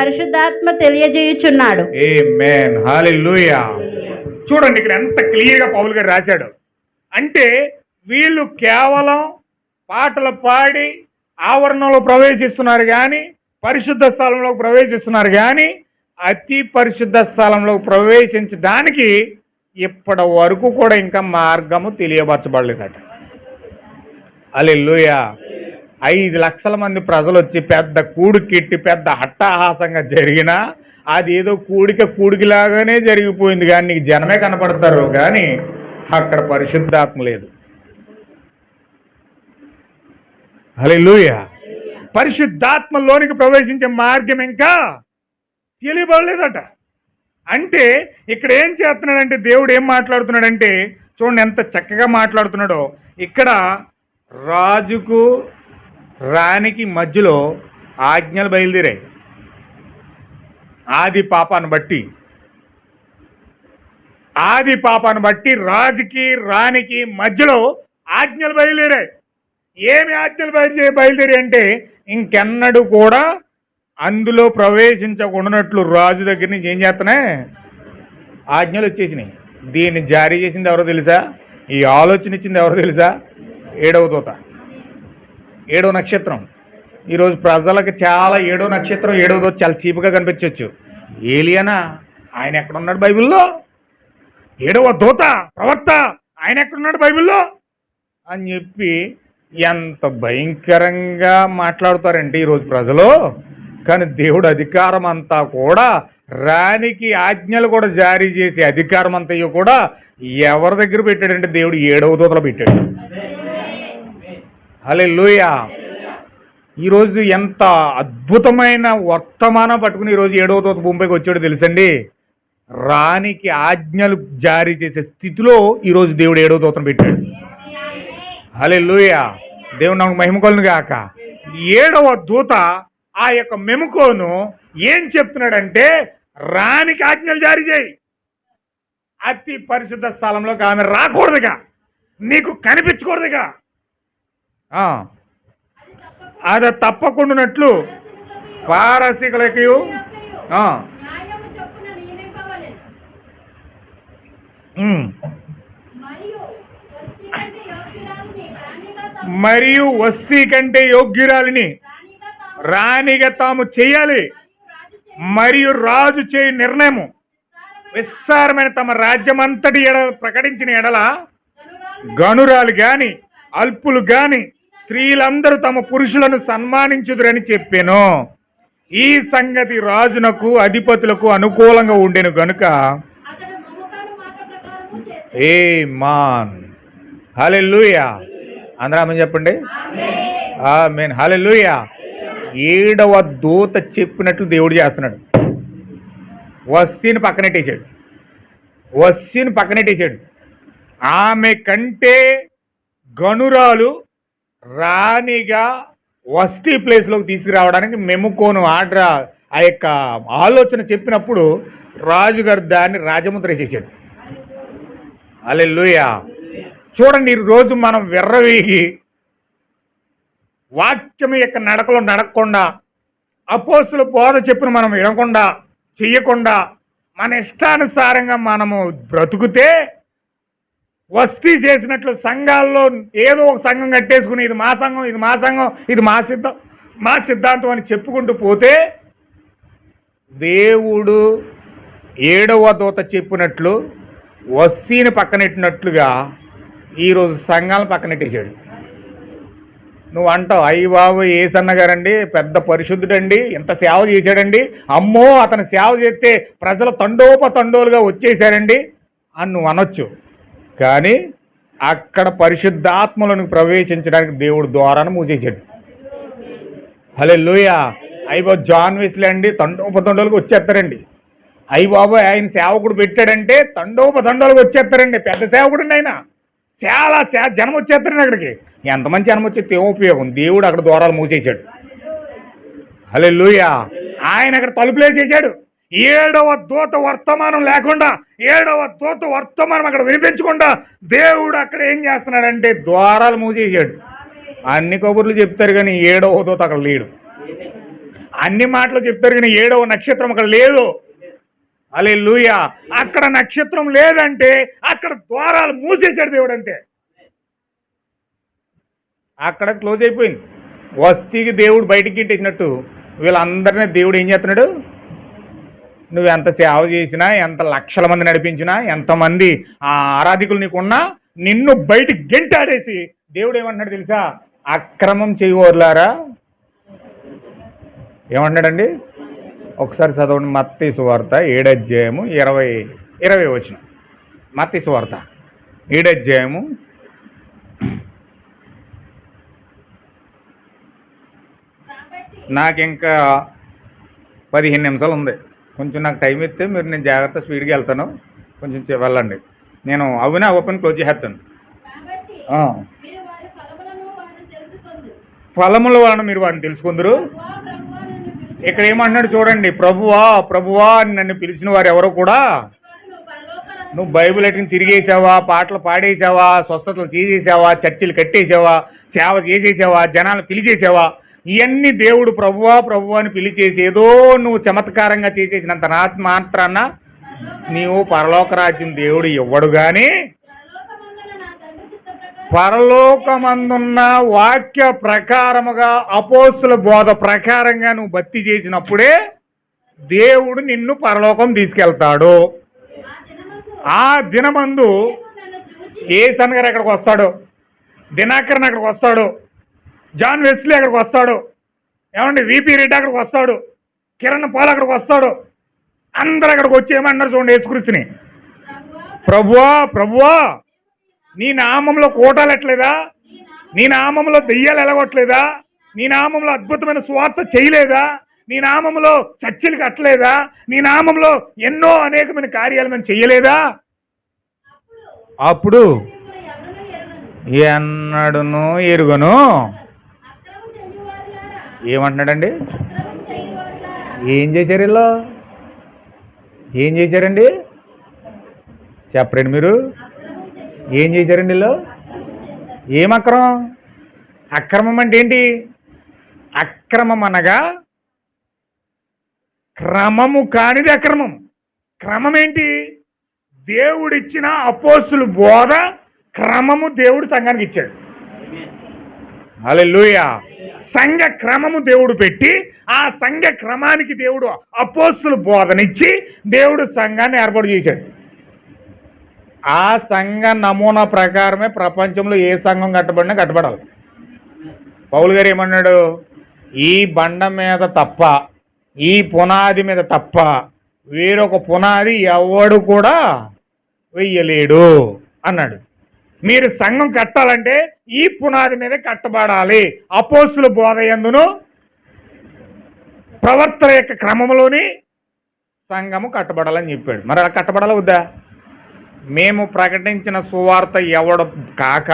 పరిశుద్ధాత్మ తెలియజేయుచున్నాడు. ఆమేన్ హల్లెలూయా. చూడండి ఇక్కడ ఎంత క్లియర్గా పౌలు గారు రాశాడు అంటే, వీళ్ళు కేవలం పాటలు పాడి ఆవరణంలో ప్రవేశిస్తున్నారు కానీ, పరిశుద్ధ స్థలంలోకి ప్రవేశిస్తున్నారు కానీ, అతి పరిశుద్ధ స్థలంలోకి ప్రవేశించడానికి ఇప్పటి వరకు కూడా ఇంకా మార్గము తెలియపరచబడలేదట. హల్లెలూయా. 5 లక్షల మంది ప్రజలు వచ్చి పెద్ద కూడికెట్టి పెద్ద హట్టాహాసంగా జరిగినా అది ఏదో కూడికిలాగానే జరిగిపోయింది కానీ నీకు జనమే కనపడతారు కానీ అక్కడ పరిశుద్ధాత్మ లేదు. హల్లెలూయా. పరిశుద్ధాత్మలోనికి ప్రవేశించే మార్గం ఇంకా తెలియబడలేదట. అంటే ఇక్కడ ఏం చేస్తున్నాడంటే, దేవుడు ఏం మాట్లాడుతున్నాడంటే చూడండి ఎంత చక్కగా మాట్లాడుతున్నాడో. ఇక్కడ రాజుకు రాణికి మధ్యలో ఆజ్ఞలు బయలుదేరాయి. ఆది పాపాన్ని బట్టి రాజుకి రాణికి మధ్యలో ఆజ్ఞలు బయలుదేరాయి. ఏమి ఆజ్ఞలు బయలుదేరాయి అంటే, ఇంకెన్నడూ కూడా అందులో ప్రవేశించకుండానట్లు రాజు దగ్గర నుంచి ఏం చేస్తున్నాయి ఆజ్ఞలు వచ్చేసినాయి. దీన్ని జారీ చేసింది ఎవరో తెలుసా? ఈ ఆలోచన ఇచ్చింది ఎవరో తెలుసా? 7వ దూత, 7వ నక్షత్రం. ఈరోజు ప్రజలకు చాలా 7వ నక్షత్రం 7వ దూత చాలా చీపుగా కనిపించవచ్చు. ఏలియనా ఆయన ఎక్కడున్నాడు బైబిల్లో? 7వ దూత ప్రవక్త ఆయన ఎక్కడున్నాడు బైబిల్లో అని చెప్పి ఎంత భయంకరంగా మాట్లాడుతారంటే ఈరోజు ప్రజలు. కానీ దేవుడు అధికారం అంతా కూడా రాణికి ఆజ్ఞలు కూడా జారీ చేసే అధికారం అంతయో కూడా ఎవరి దగ్గర పెట్టాడంటే దేవుడు 7వ దూతలో పెట్టాడు. హల్లెలూయా. ఈరోజు ఎంత అద్భుతమైన వర్తమానం పట్టుకుని ఈరోజు 7వ దూత భూమిపైకి వచ్చాడో తెలుసండి. రాణికి ఆజ్ఞలు జారీ చేసే స్థితిలో ఈరోజు దేవుడు 7వ దూతను పెట్టాడు. హల్లెలూయా. దేవుడు నాకు మహిమ కలుగును గాక. 7వ దూత ఆ యొక్క మెముకోను ఏం చెప్తున్నాడంటే, రాణికి ఆజ్ఞలు జారీ చేయి, అతి పరిశుద్ధ స్థలంలోకి ఆమె రాకూడదుగా, నీకు కనిపించకూడదుగా, అది తప్పకుండానట్లు పారసీకులకి మరియు వస్తీ కంటే యోగ్యురాలిని రాణిగా తాము చేయాలి, మరియు రాజు చేయి నిర్ణయము విస్తారమైన తమ రాజ్యమంతటి ప్రకటించిన ఎడల గనురాలు గాని అల్పులు గాని స్త్రీలందరూ తమ పురుషులను సన్మానించుదురని చెప్పాను. ఈ సంగతి రాజునకు అధిపతులకు అనుకూలంగా ఉండెను గనుక ఆమేన్. హల్లెలూయా. అందరూ చెప్పండి ఆమేన్. హల్లెలూయా. 7వ దూత చెప్పినట్లు దేవుడు చేస్తున్నాడు. వస్తీని పక్కనెట్టేశాడు. ఆమె కంటే గనురాలు రాణిగా వస్తీ ప్లేస్లోకి తీసుకురావడానికి మెముకోను ఆర్డర్ ఆ యొక్క ఆలోచన చెప్పినప్పుడు రాజుగారు దాన్ని రాజముద్ర చేశాడు. హల్లెలూయా. చూడండి, ఈరోజు మనం వెర్రవీగి వాక్యం యొక్క నడకలో నడకుండా, అపోస్తుల బోధ చెప్పిన మనం వినకుండా చెయ్యకుండా మన ఇష్టానుసారంగా మనము బ్రతుకుతే వస్తీ చేసినట్లు సంఘాల్లో ఏదో ఒక సంఘం కట్టేసుకుని ఇది మా సంఘం, ఇది మా సిద్ధాంతం అని చెప్పుకుంటూ పోతే దేవుడు 7వ దూత చెప్పినట్లు వస్తీని పక్కనెట్టినట్లుగా ఈరోజు సంఘాలను పక్కనెట్టేశాడు. నువ్వు అంటావు, అయ్యి బాబు ఏసన్న గారండి పెద్ద పరిశుద్ధుడండి, ఎంత సేవ చేశాడండి, అమ్మో అతను సేవ చేస్తే ప్రజలు తండోపతండోలుగా వచ్చేసారండి అని నువ్వు అనొచ్చు. కానీ అక్కడ పరిశుద్ధాత్మలను ప్రవేశించడానికి దేవుడు ద్వారాను మూసేశాడు. హల్లెలూయా. అయ్యి బాబు జాన్ వెస్లీ అండి తండోపతండోలుగా వచ్చేస్తారండి, అయ్యి బాబు ఆయన సేవకుడు పెట్టాడంటే తండోపతండోలుగా వచ్చేస్తారండి, పెద్ద సేవకుడు ఆయన, చాలా జనం వచ్చేస్తారండి అక్కడికి. ఎంతమంది జనం వచ్చేస్తే ఏం ఉపయోగం? దేవుడు అక్కడ ద్వారాలు మూసేశాడు. హల్లెలూయా. ఆయన అక్కడ తలుపులేసేసాడు. 7వ దూత వర్తమానం లేకుండా, 7వ దూత వర్తమానం అక్కడ వినిపించకుండా దేవుడు అక్కడ ఏం చేస్తున్నాడంటే ద్వారాలు మూసేసాడు. అన్ని కబుర్లు చెప్తారు కానీ 7వ దూత అక్కడ లేడు. అన్ని మాటలు చెప్తారు కానీ 7వ నక్షత్రం అక్కడ లేదు. హల్లెలూయా. అక్కడ నక్షత్రం లేదంటే అక్కడ ద్వారాలు మూసేశాడు దేవుడు, అంతే. అక్కడ క్లోజ్ అయిపోయింది. వస్తీకి దేవుడు బయటికి గిట్టేసినట్టు వీళ్ళందరినీ దేవుడు ఏం చేస్తున్నాడు? నువ్వు ఎంత సేవ చేసినా, ఎంత లక్షల మంది నడిపించినా, ఎంతమంది ఆరాధికులు నీకున్నా నిన్ను బయటికి గెంటాడేసి దేవుడు ఏమంటున్నాడు తెలుసా? అక్రమం చేయవర్లారా ఏమంటున్నాడండి? ఒకసారి చదవండి. మత్తయి సువార్త 7వ అధ్యాయము 20 వచనం. మత్తయి సువార్త 7వ అధ్యాయము 20. నాకు ఇంకా 15 నిమిషాలు ఉంది. కొంచెం నాకు టైం ఇస్తే నేను జాగ్రత్త స్పీడ్గా వెళ్తాను. కొంచెం వెళ్ళండి. నేను అవునా ఓపెన్ క్లోజ్ చేస్తాను. ఫలముల వలన మీరు వారిని తెలుసుకుందరు. ఇక్కడ ఏమంటున్నాడు చూడండి, ప్రభువా అని నన్ను పిలిచిన వారు ఎవరో కూడా, నువ్వు బైబిల్ ఎట్టిని తిరిగేసావా, పాటలు పాడేసావా, స్వస్థతలు చేసేసావా, చర్చిలు కట్టేసావా, సేవ చేసేసావా, జనాలు పిలిచేసావా, ఇవన్నీ దేవుడు ప్రభువా అని పిలిచేసి ఏదో నువ్వు చమత్కారంగా చేసేసినంత మాత్రాన నీవు పరలోక రాజ్యం దేవుడు ఇవ్వడు. కానీ పరలోకమందున్న వాక్య ప్రకారముగా అపోస్తుల బోధ ప్రకారంగా నువ్వు భక్తి చేసినప్పుడే దేవుడు నిన్ను పరలోకం తీసుకెళ్తాడు. ఆ దినమందు ఏసన్ గారు అక్కడికి వస్తాడు, దినాకరన్ అక్కడికి వస్తాడు, జాన్ వెస్లీ అక్కడికి వస్తాడు, ఏమండి విపి రెడ్డి అక్కడికి వస్తాడు, కిరణ్ పాల్ అక్కడికి వస్తాడు, అందరు అక్కడికి వచ్చి ఏమన్నారు చూడండి యేసుక్రీస్తుని, ప్రభువా ప్రభువా నీ నామంలో కోటాలు ఎట్లేదా, నీ నామంలో దెయ్యాలు ఎలగొట్టలేదా, నీ నామంలో అద్భుతమైన స్వార్థ చేయలేదా, నీ నామంలో చర్చలు కట్టలేదా, నీ నామంలో ఎన్నో అనేకమైన కార్యాలు మేము చెయ్యలేదా? అప్పుడు ఎన్నడును ఎరుగను ఏమంటున్నాడండి? ఏం చేశారు వీళ్ళు? ఏం చేశారండి? చెప్పరండి మీరు. ఏం చేశారండి వీళ్ళు? ఏం అక్రమం? అక్రమం అంటే ఏంటి? అక్రమం అనగా క్రమము కానిది అక్రమం. క్రమం ఏంటి? దేవుడిచ్చిన అపోస్తుల బోధ క్రమము దేవుడు సంఘానికి ఇచ్చాడు. హల్లెలూయా. సంఘ క్రమము దేవుడు పెట్టి ఆ సంఘ క్రమానికి దేవుడు అపోస్తుల బోధనిచ్చి దేవుడు సంఘాన్ని ఏర్పాటు చేశాడు. ఆ సంఘ నమూనా ప్రకారమే ప్రపంచంలో ఏ సంఘం కట్టబడినా కట్టబడాలి. పౌలు గారు ఏమన్నాడు? ఈ బండ మీద తప్ప, ఈ పునాది మీద తప్ప వేరొక పునాది ఎవడు కూడా వెయ్యలేడు అన్నాడు. మీరు సంఘం కట్టాలంటే ఈ పునాది మీద కట్టబడాలి. అపోస్తుల బోధ యందును ప్రవర్తన యొక్క క్రమంలోని సంఘము కట్టబడాలని చెప్పాడు. మరి అలా కట్టబడాలా వద్దా? మేము ప్రకటించిన సువార్త ఎవడు కాక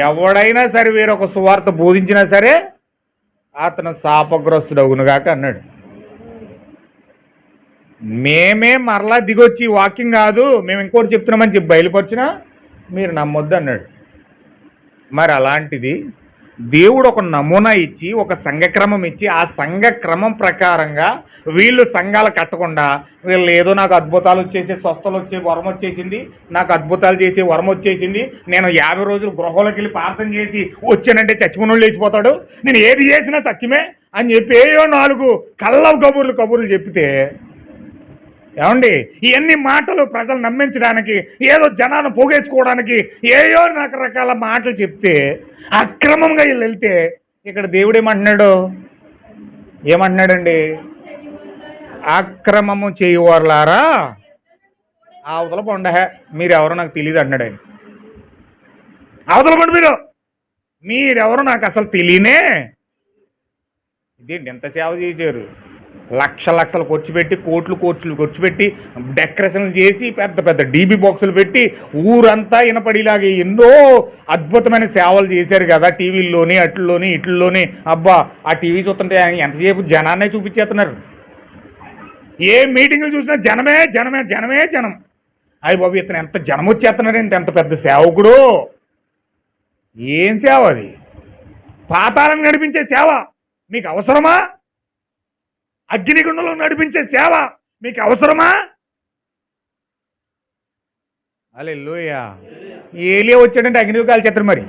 ఎవడైనా సరే వేరొక సువార్త బోధించినా సరే అతను శాపగ్రస్తుడవును గాక అన్నాడు. మేమే మరలా దిగొచ్చి వాక్యం కాదు మేము ఇంకోటి చెప్తున్నామని చెప్పి బయలుపరిచినా మీరు నమ్మొద్దు అన్నాడు. మరి అలాంటిది దేవుడు ఒక నమూనా ఇచ్చి ఒక సంఘక్రమం ఇచ్చి ఆ సంఘక్రమం ప్రకారంగా వీళ్ళు సంఘాలు కట్టకుండా వీళ్ళు ఏదో నాకు అద్భుతాలు వచ్చేసి స్వస్థలు వచ్చే వరం వచ్చేసింది, నాకు అద్భుతాలు చేసే వరం వచ్చేసింది, నేను 50 రోజులు గృహంలోకి వెళ్ళి ప్రార్థన చేసి వచ్చానంటే చచ్చిపోయినోళ్ళు లేచిపోతాడు, నేను ఏది చేసినా సత్యమే అని చెప్పి ఏయో 4 కళ్ళ కబుర్లు చెప్తే ఏమండి ఇవన్నీ మాటలు ప్రజలు నమ్మించడానికి ఏదో జనాన్ని పోగేసుకోవడానికి ఏయో రకరకాల మాటలు చెప్తే అక్రమంగా వీళ్ళు వెళ్తే ఇక్కడ దేవుడు ఏమంటున్నాడండి? అక్రమము చేయవర్లారా అవతల పండ మీరెవరో నాకు తెలియదు అన్నాడు ఆయన. అవతల పండు మీరెవరో నాకు అసలు తెలియనే. ఇదేంటి ఎంత సేవ చేశారు? లక్షలు ఖర్చు పెట్టి కోట్లు ఖర్చు పెట్టి డెకరేషన్లు చేసి పెద్ద పెద్ద డీబీ బాక్సులు పెట్టి ఊరంతా వినపడిలాగే ఎన్నో అద్భుతమైన సేవలు చేశారు కదా టీవీల్లోని ఇట్లలోని. అబ్బా ఆ టీవీ చూస్తుంటే ఎంతసేపు జనాన్నే చూపించేస్తున్నారు. ఏ మీటింగులు చూసినా జనం. అయ్య బాబు ఇతను ఎంత జనం వచ్చేస్తున్నారు, ఎంత పెద్ద సేవకుడు. ఏం సేవ అది? పాతాలను నడిపించే సేవ మీకు అవసరమా? అగ్నిగుండంలో నడిపించే సేవ మీకు అవసరమా? హల్లెలూయా. ఏలియా వచ్చాడంటే అగ్ని కాల్చేస్తారు. మరి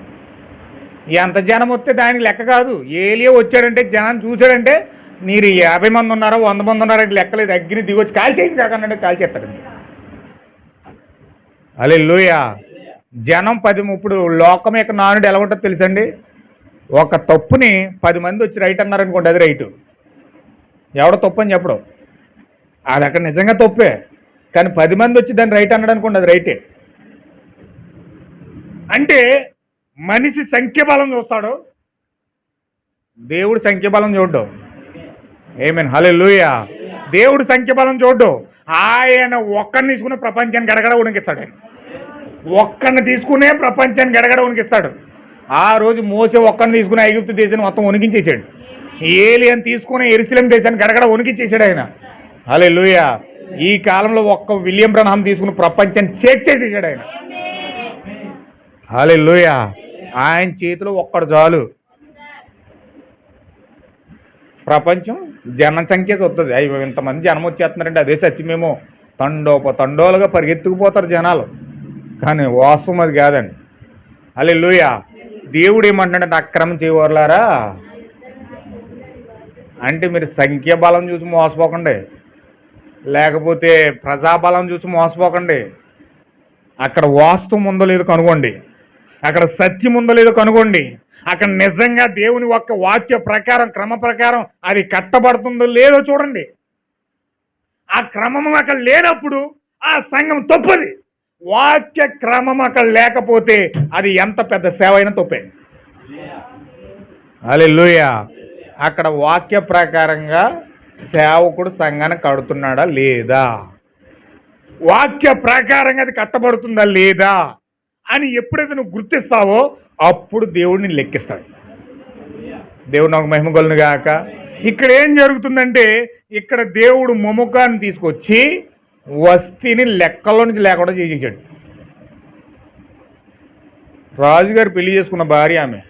ఎంత జనం వస్తే దానికి లెక్క కాదు. ఏలియా వచ్చాడంటే జనాన్ని చూశాడంటే మీరు 50 మంది ఉన్నారో 100 మంది ఉన్నారంటే లెక్కలేదు. అగ్ని దిగొచ్చి కాల్చేయింది కాకుండా కాల్చేస్తారు. హల్లెలూయా. జనం 10 ఇప్పుడు లోకం యొక్క నానుడు ఎలా ఉంటుందో తెలుసండి? ఒక తప్పుని 10 మంది వచ్చి రైట్ అన్నారనుకోండి, అది రైటు. ఎవడో తప్పు అని చెప్పడం అది అక్కడ నిజంగా తప్పే, కానీ 10 మంది వచ్చి దాన్ని రైట్ అన్నాడు అనుకోండి, అది రైటే. అంటే మనిషి సంఖ్యాబలం చూస్తాడు, దేవుడు సంఖ్యాబలం చూడ్డు. ఆమేన్. హల్లెలూయా. దేవుడు సంఖ్యాబలం చూడ్డు. ఆయన ఒక్కరిని తీసుకునే ప్రపంచాన్ని గడగడ ఉనికిస్తాడు. ఆయన ఒక్కరిని తీసుకునే ప్రపంచాన్ని గడగడ ఉనికిస్తాడు. ఆ రోజు మోసే ఒక్కరిని తీసుకుని ఐగుప్తు దేశాన్ని మొత్తం ఉనికించేసాడు. ఏలియన్ తీసుకుని యెరూషలేము దేశాన్ని గడగడ ఉనికించేసాడు ఆయన. హల్లెలూయా. ఈ కాలంలో ఒక్క విలియం బ్రన్హాం తీసుకుని ప్రపంచాన్ని చేసేసాడు ఆయన. హల్లెలూయా. ఆయన చేతిలో ఒక్కడు చాలు, ప్రపంచం జనసంఖ్య వస్తుంది. అయ్యో ఇంతమంది జనం వచ్చేస్తున్నారంటే అదే సత్యమేమో. తండోలుగా పరిగెత్తుకుపోతారు జనాలు, కానీ వాస్తవం అది కాదండి. హల్లెలూయా. దేవుడు ఏమంటున్నాడంటే అక్రమం చేయవర్లారా అంటే మీరు సంఖ్యాబలం చూసి మోసపోకండి, లేకపోతే ప్రజాబలం చూసి మోసపోకండి. అక్కడ వాస్తవం ఉందో లేదో కనుగోండి, అక్కడ సత్యం ఉందో లేదో కనుగోండి, అక్కడ నిజంగా దేవుని ఒక్క వాక్య ప్రకారం క్రమ ప్రకారం అది కట్టబడుతుందో లేదో చూడండి. ఆ క్రమం అక్కడ లేనప్పుడు ఆ సంఘం తప్పది. వాక్య క్రమం అక్కడ లేకపోతే అది ఎంత పెద్ద సేవ అయినా తప్పే. హల్లెలూయా. అక్కడ వాక్య ప్రకారంగా సేవకుడు సంఘాన్ని కడుతున్నాడా లేదా, వాక్య ప్రకారంగా అది కట్టబడుతుందా లేదా అని ఎప్పుడైతే నువ్వు గుర్తిస్తావో అప్పుడు దేవుడిని లెక్కిస్తాడు. దేవుడు నాకు మహిమ కలుగును గాక. ఇక్కడ ఏం జరుగుతుందంటే ఇక్కడ దేవుడు మొముకాన్ని తీసుకొచ్చి వస్తీని లెక్కలో నుంచి లేకుండా చేసేసాడు. రాజుగారు పెళ్లి చేసుకున్న భార్య ఆమె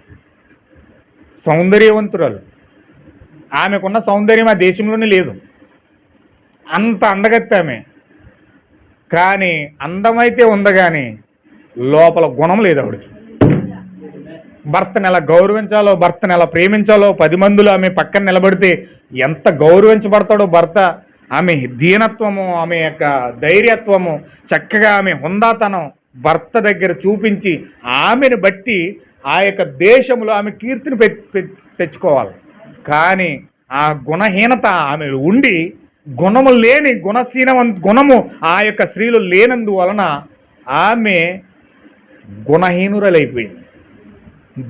సౌందర్యవంతురాలు. ఆమెకున్న సౌందర్యం ఆ దేశంలోనే లేదు. అంత అందగత్తి ఆమె. కానీ అందమైతే ఉంది, కానీ లోపల గుణం లేదు ఆవిడకి. భర్తను ఎలా గౌరవించాలో, భర్తను ఎలా ప్రేమించాలో, 10 మందిలో ఆమె పక్కన నిలబడితే ఎంత గౌరవించబడతాడో భర్త, ఆమె దీనత్వము, ఆమె యొక్క ధైర్యత్వము, చక్కగా ఆమె హుందాతనం భర్త దగ్గర చూపించి ఆమెను బట్టి ఆ యొక్క దేశంలో ఆమె కీర్తిని తెచ్చుకోవాలి. కానీ ఆ గుణహీనత ఆమె ఉండి గుణము లేని గుణము ఆ యొక్క స్త్రీలు లేనందువలన ఆమె గుణహీనురలైపోయింది,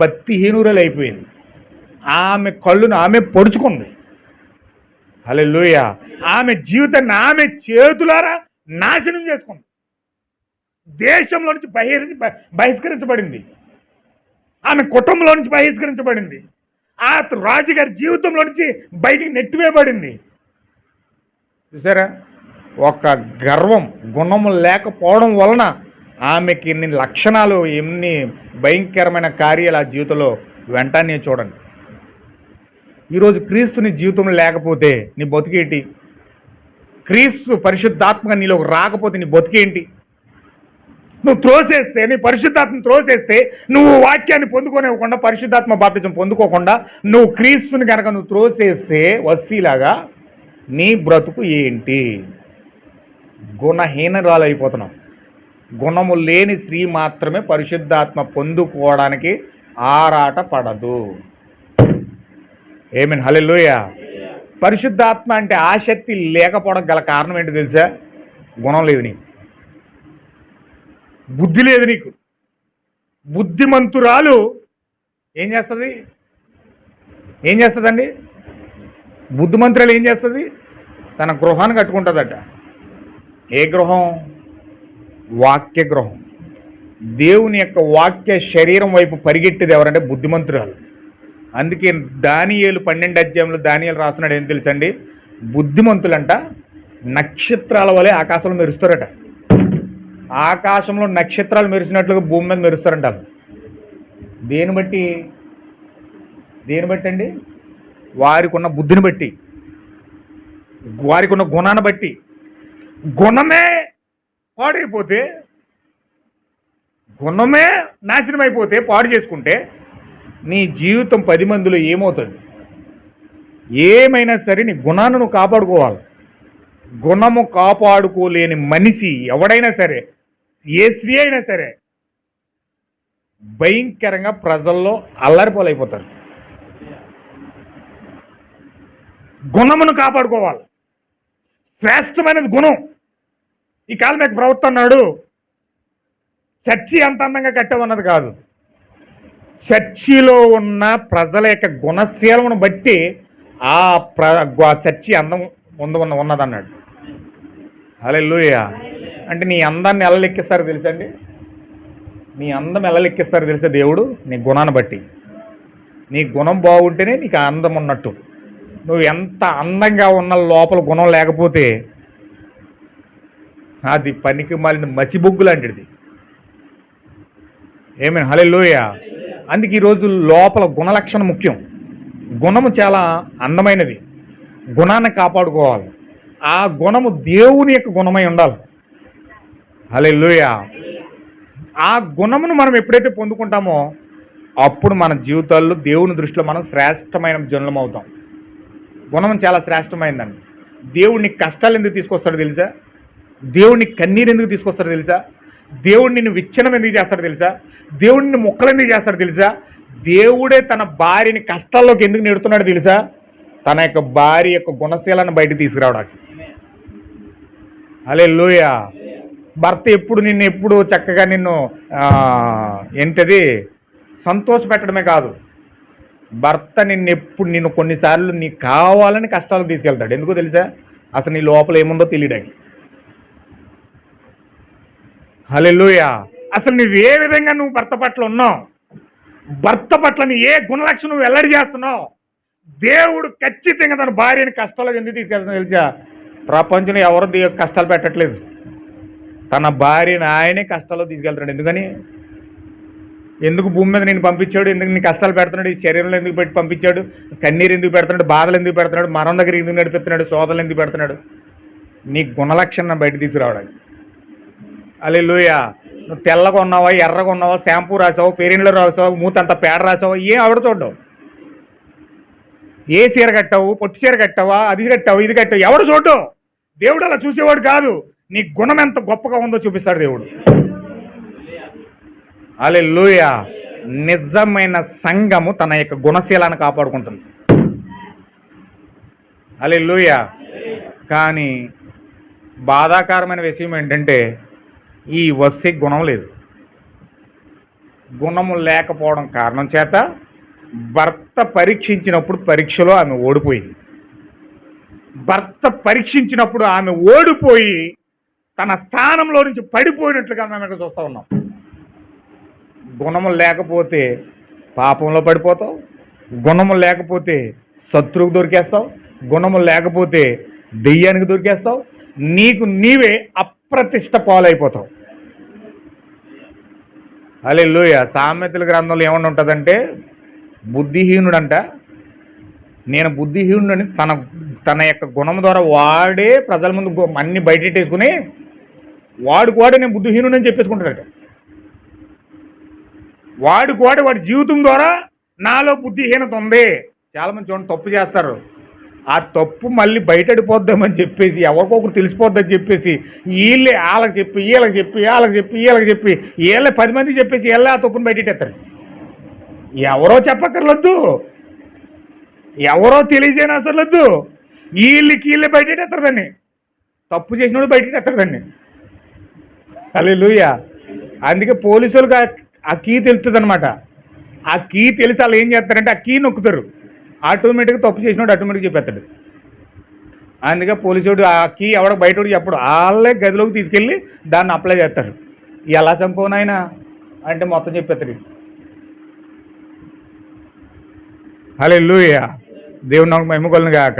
భక్తిహీనురలైపోయింది. ఆమె కళ్ళును ఆమె పొడుచుకుంది. హల్లెలూయా. ఆమె జీవితాన్ని ఆమె చేతులారా నాశనం చేసుకుంది. దేశంలో నుంచి బహిష్కరించబడింది. ఆమె కుటుంబంలో నుంచి బహిష్కరించబడింది. ఆ రాజుగారి జీవితంలో నుంచి బయటికి నెట్టివేయబడింది. చూసారా, ఒక గర్వం, గుణము లేకపోవడం వలన ఆమెకి ఎన్ని లక్షణాలు, ఎన్ని భయంకరమైన కార్యాలు ఆ జీవితంలో వెంటనే చూడండి. ఈరోజు క్రీస్తు నీ జీవితంలో లేకపోతే నీ బతుకేంటి? క్రీస్తు పరిశుద్ధాత్మగా నీలో రాకపోతే నీ బతుకేంటి? నువ్వు త్రోసేస్తే, నీ పరిశుద్ధాత్మను త్రోసేస్తే, నువ్వు వాక్యాన్ని పొందుకోనివ్వకుండా, పరిశుద్ధాత్మ బాప్తిజం పొందుకోకుండా నువ్వు క్రీస్తుని కనుక నువ్వు త్రోసేస్తే వస్తీలాగా నీ బ్రతుకు ఏంటి? గుణహీనరాలు అయిపోతున్నావు. గుణము లేని స్త్రీ మాత్రమే పరిశుద్ధాత్మ పొందుకోవడానికి ఆరాట పడదు. ఆమేన్. హల్లెలూయా. పరిశుద్ధాత్మ అంటే ఆసక్తి లేకపోవడం గల కారణం ఏంటో తెలుసా? గుణం లేదు నీకు, బుద్ధి లేదు నీకు. బుద్ధిమంతురాలు ఏం చేస్తుందండి? బుద్ధిమంతురాలు ఏం చేస్తుంది? తన గృహాన్ని కట్టుకుంటుందట. ఏ గృహం? వాక్య గృహం. దేవుని యొక్క వాక్య శరీరం వైపు పరిగెట్టేది ఎవరంటే బుద్ధిమంతురాలు. అందుకే దానియేలు 12 అధ్యాయంలో దానియేలు రాస్తున్నాడు. ఏం తెలుసండి? బుద్ధిమంతులంట నక్షత్రాల వలె ఆకాశంలో మెరుస్తారట. ఆకాశంలో నక్షత్రాలు మెరిసినట్లుగా భూమి మీద మెరుస్తారంట. దేని బట్టి అండి? వారికి ఉన్న బుద్ధిని బట్టి, వారికి ఉన్న గుణాన్ని బట్టి. గుణమే పాడైపోతే, గుణమే నాశనం అయిపోతే, పాడు చేసుకుంటే నీ జీవితం 10 మందిలో ఏమవుతుంది? ఏమైనా సరే నీ గుణాన్ని నువ్వు కాపాడుకోవాలి. గుణము కాపాడుకోలేని మనిషి ఎవడైనా సరే, ఏ స్త్రీ అయినా సరే, భయంకరంగా ప్రజల్లో అల్లరిపోలైపోతారు. గుణమును కాపాడుకోవాలి. శ్రేష్టమైనది గుణం. ఈ కాలం మీకు ప్రవక్త అన్నాడు, చర్చి అంత అందంగా కట్టామన్నది కాదు, చర్చిలో ఉన్న ప్రజల యొక్క గుణశీలమును బట్టి ఆ చర్చి అందం ఉన్నదన్నాడు. హల్లెలూయా. అంటే నీ అందాన్ని ఎలా లెక్కిస్తారో తెలుసండి? నీ అందం ఎలా లెక్కిస్తారో తెలుసా? దేవుడు నీ గుణాన్ని బట్టి. నీ గుణం బాగుంటేనే నీకు అందం ఉన్నట్టు. నువ్వు ఎంత అందంగా ఉన్న లోపల గుణం లేకపోతే అది పనికి మాలిన మసిబొగ్గు లాంటిది. ఆమేన్. హల్లెలూయా. అందుకే ఈరోజు లోపల గుణలక్షణం ముఖ్యం. గుణము చాలా అందమైనది. గుణాన్ని కాపాడుకోవాలి. ఆ గుణము దేవుని యొక్క గుణమై ఉండాలి. హల్లెలూయా. ఆ గుణమును మనం ఎప్పుడైతే పొందుకుంటామో అప్పుడు మన జీవితాల్లో దేవుని దృష్టిలో మనం శ్రేష్టమైన జనులం అవుతాం. గుణం చాలా శ్రేష్టమైందండి. దేవుడిని కష్టాలు ఎందుకు తీసుకొస్తాడో తెలుసా? దేవుడిని కన్నీరు ఎందుకు తీసుకొస్తాడో తెలుసా? దేవుడిని నిన్ను విచ్ఛిన్నం ఎందుకు చేస్తాడో తెలుసా? దేవుడిని మొక్కలు ఎందుకు చేస్తాడో తెలుసా? దేవుడే తన భార్యని కష్టాల్లోకి ఎందుకు నెడుతున్నాడో తెలుసా? తన యొక్క భార్య యొక్క గుణశీలాన్ని బయట తీసుకురావడానికి. హల్లెలూయా. భర్త ఎప్పుడు చక్కగా నిన్ను ఏంటది సంతోష పెట్టడమే కాదు, భర్త నిన్ను కొన్నిసార్లు నీకు కావాలని కష్టాలు తీసుకెళ్తాడు. ఎందుకో తెలుసా? అసలు నీ లోపల ఏముందో తెలియడానికి. హల్లెలూయా. అసలు నువ్వు ఏ విధంగా నువ్వు భర్త పట్ల ఉన్నావు, భర్త పట్ల నీ ఏ గుణలక్షణం నువ్వు వెల్లడి చేస్తున్నావు, దేవుడు ఖచ్చితంగా తన భార్యని కష్టాలకు ఎందుకు తీసుకెళ్తున్నా తెలుసా? ప్రపంచంలో ఎవరు కష్టాలు పెట్టట్లేదు, తన భార్యని ఆయనే కష్టాల్లో తీసుకెళ్తున్నాడు. ఎందుకు భూమి మీద నేను పంపించాడు, ఎందుకు నీ కష్టాలు పెడుతున్నాడు, ఈ శరీరంలో ఎందుకు పెట్టి పంపించాడు, కన్నీరు ఎందుకు పెడుతున్నాడు, బాధలు ఎందుకు పెడుతున్నాడు, మరణం దగ్గర ఎందుకు నడిపిస్తున్నాడు, శోధనలు ఎందుకు పెడుతున్నాడు? నీ గుణలక్షణం బయట తీసుకురావడానికి. హల్లెలూయా. నువ్వు తెల్లగా ఉన్నావా, ఎర్రగా ఉన్నావా, షాంపూ రాసావు, ఫెయిరీన్లో రాసావు, మూతంతా పేడ రాసావా, ఏం ఆవిడ చూడవు. ఏ చీర కట్టావు, పొట్టి చీర కట్టావా, అది కట్టావు, ఇది కట్టావు, ఎవడు చూడవు. దేవుడు అలా చూసేవాడు కాదు. నీ గుణం ఎంత గొప్పగా ఉందో చూపిస్తాడు దేవుడు. హల్లెలూయా. నిజమైన సంఘము తన యొక్క గుణశీలాన్ని కాపాడుకుంటుంది. హల్లెలూయా. కానీ బాధాకరమైన విషయం ఏంటంటే ఈ వస్తే గుణం లేదు. గుణము లేకపోవడం కారణం చేత భర్త పరీక్షించినప్పుడు పరీక్షలో ఆమె ఓడిపోయింది. భర్త పరీక్షించినప్పుడు ఆమె ఓడిపోయి తన స్థానంలో నుంచి పడిపోయినట్లుగా మేము ఇక్కడ చూస్తూ ఉన్నాం. గుణము లేకపోతే పాపంలో పడిపోతావు, గుణము లేకపోతే శత్రువుకు దొరికేస్తావు, గుణము లేకపోతే దెయ్యానికి దొరికేస్తావు, నీకు నీవే అప్రతిష్ట పాలైపోతావు. హల్లెలూయా. సామెతల గ్రంథంలో ఏమన్నా ఉంటుందంటే బుద్ధిహీనుడంట, నేను బుద్ధిహీనుడని తన యొక్క గుణం ద్వారా వాడే ప్రజల ముందు అన్ని బయటెట్టేసుకుని వాడు నేను బుద్ధిహీనుడని చెప్పేసుకుంటాడట. వాడి జీవితం ద్వారా నాలో బుద్ధిహీనత ఉంది. చాలామంది చూడండి తప్పు చేస్తారు, ఆ తప్పు మళ్ళీ బయటడిపోద్దామని చెప్పేసి ఎవరికొకరు తెలిసిపోద్దని చెప్పేసి వాళ్ళకి చెప్పి వీళ్ళకి చెప్పి 10 మందికి చెప్పేసి ఆ తప్పును బయటెట్టేస్తారు. ఎవరో చెప్పక్కర్లొద్దు, ఎవరో తెలియజేయని అసలు వద్దు, వీళ్ళే బయటెట్టేస్తారు దాన్ని. తప్పు చేసినోడు బయటెట్టేస్తారు దాన్ని. హల్లెలూయా. అందుకే పోలీసులకు ఆ కీ తెలుస్తుంది అనమాట. ఆ కీ తెలిసి వాళ్ళు ఏం చేస్తారంటే ఆ కీ నొక్కుతారు, ఆటోమేటిక్గా తప్పు చేసినోడు ఆటోమేటిక్గా చెప్పేస్తాడు. అందుకే పోలీసుడు ఆ కీ ఎవడో బయటోడు చెప్పడు, వాళ్ళే గదిలోకి తీసుకెళ్ళి దాన్ని అప్లై చేస్తారు. ఎలా చంపుకోనైనా అంటే మొత్తం చెప్పేస్తాడు. హల్లెలూయా. దేవుని నాకు మహిమ కలుగును గాక.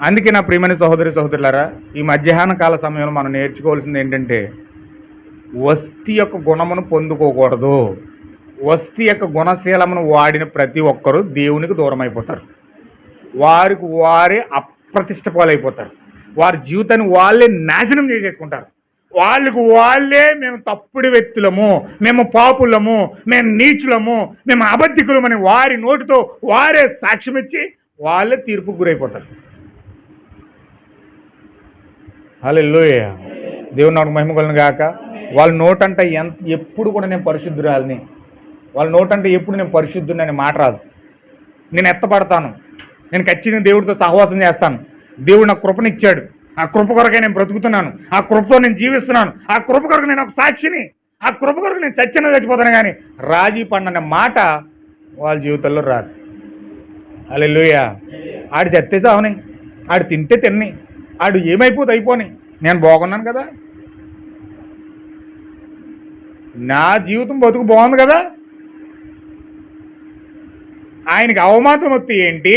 అందుకే నా ప్రియమైన సహోదరులారా, ఈ మధ్యాహ్న కాల సమయంలో మనం నేర్చుకోవాల్సింది ఏంటంటే వస్తీ యొక్క గుణమును పొందుకోకూడదు. వస్తీ యొక్క గుణశీలమును వాడిన ప్రతి ఒక్కరూ దేవునికి దూరం అయిపోతారు. వారికి వారే అప్రతిష్ట పాలైపోతారు. వారి జీవితాన్ని వాళ్ళే నాశనం చేసేసుకుంటారు. వాళ్ళే మేము తప్పుడు వ్యక్తులము, మేము పాపులము, మేము నీచులము, మేము అబద్ధికులమని వారి నోటితో వారే సాక్ష్యం ఇచ్చి వాళ్ళే తీర్పుకు గురైపోతారు. హల్లెలూయా. దేవుని నాకు మహిమ కలుగును గాక. వాళ్ళ నోటంట ఎప్పుడు కూడా నేను పరిశుద్ధురాలని, వాళ్ళ నోటంటే ఎప్పుడు నేను పరిశుద్ధుని అని మాట రాదు. నేను ఎత్తపడతాను, నేను ఖచ్చితంగా దేవుడితో సహవాసం చేస్తాను, దేవుడు నాకు కృపనిచ్చాడు, ఆ కృప కొరకే నేను బ్రతుకుతున్నాను, ఆ కృపతో నేను జీవిస్తున్నాను, ఆ కృప కొరకు నేను ఒక సాక్షిని, ఆ కృప కొరకు నేను చచ్చిపోతాను. కానీ రాజీ పడిన మాట వాళ్ళ జీవితంలో రాదు. హల్లెలూయా. ఆడు చత్తేసి అవని, ఆడు తింటే తిన్ని, ఆడు ఏమైపోతే అయిపోని, నేను బాగున్నాను కదా, నా జీవితం బతుకు బాగుంది కదా, ఆయనకి అవమానం వస్తే ఏంటి,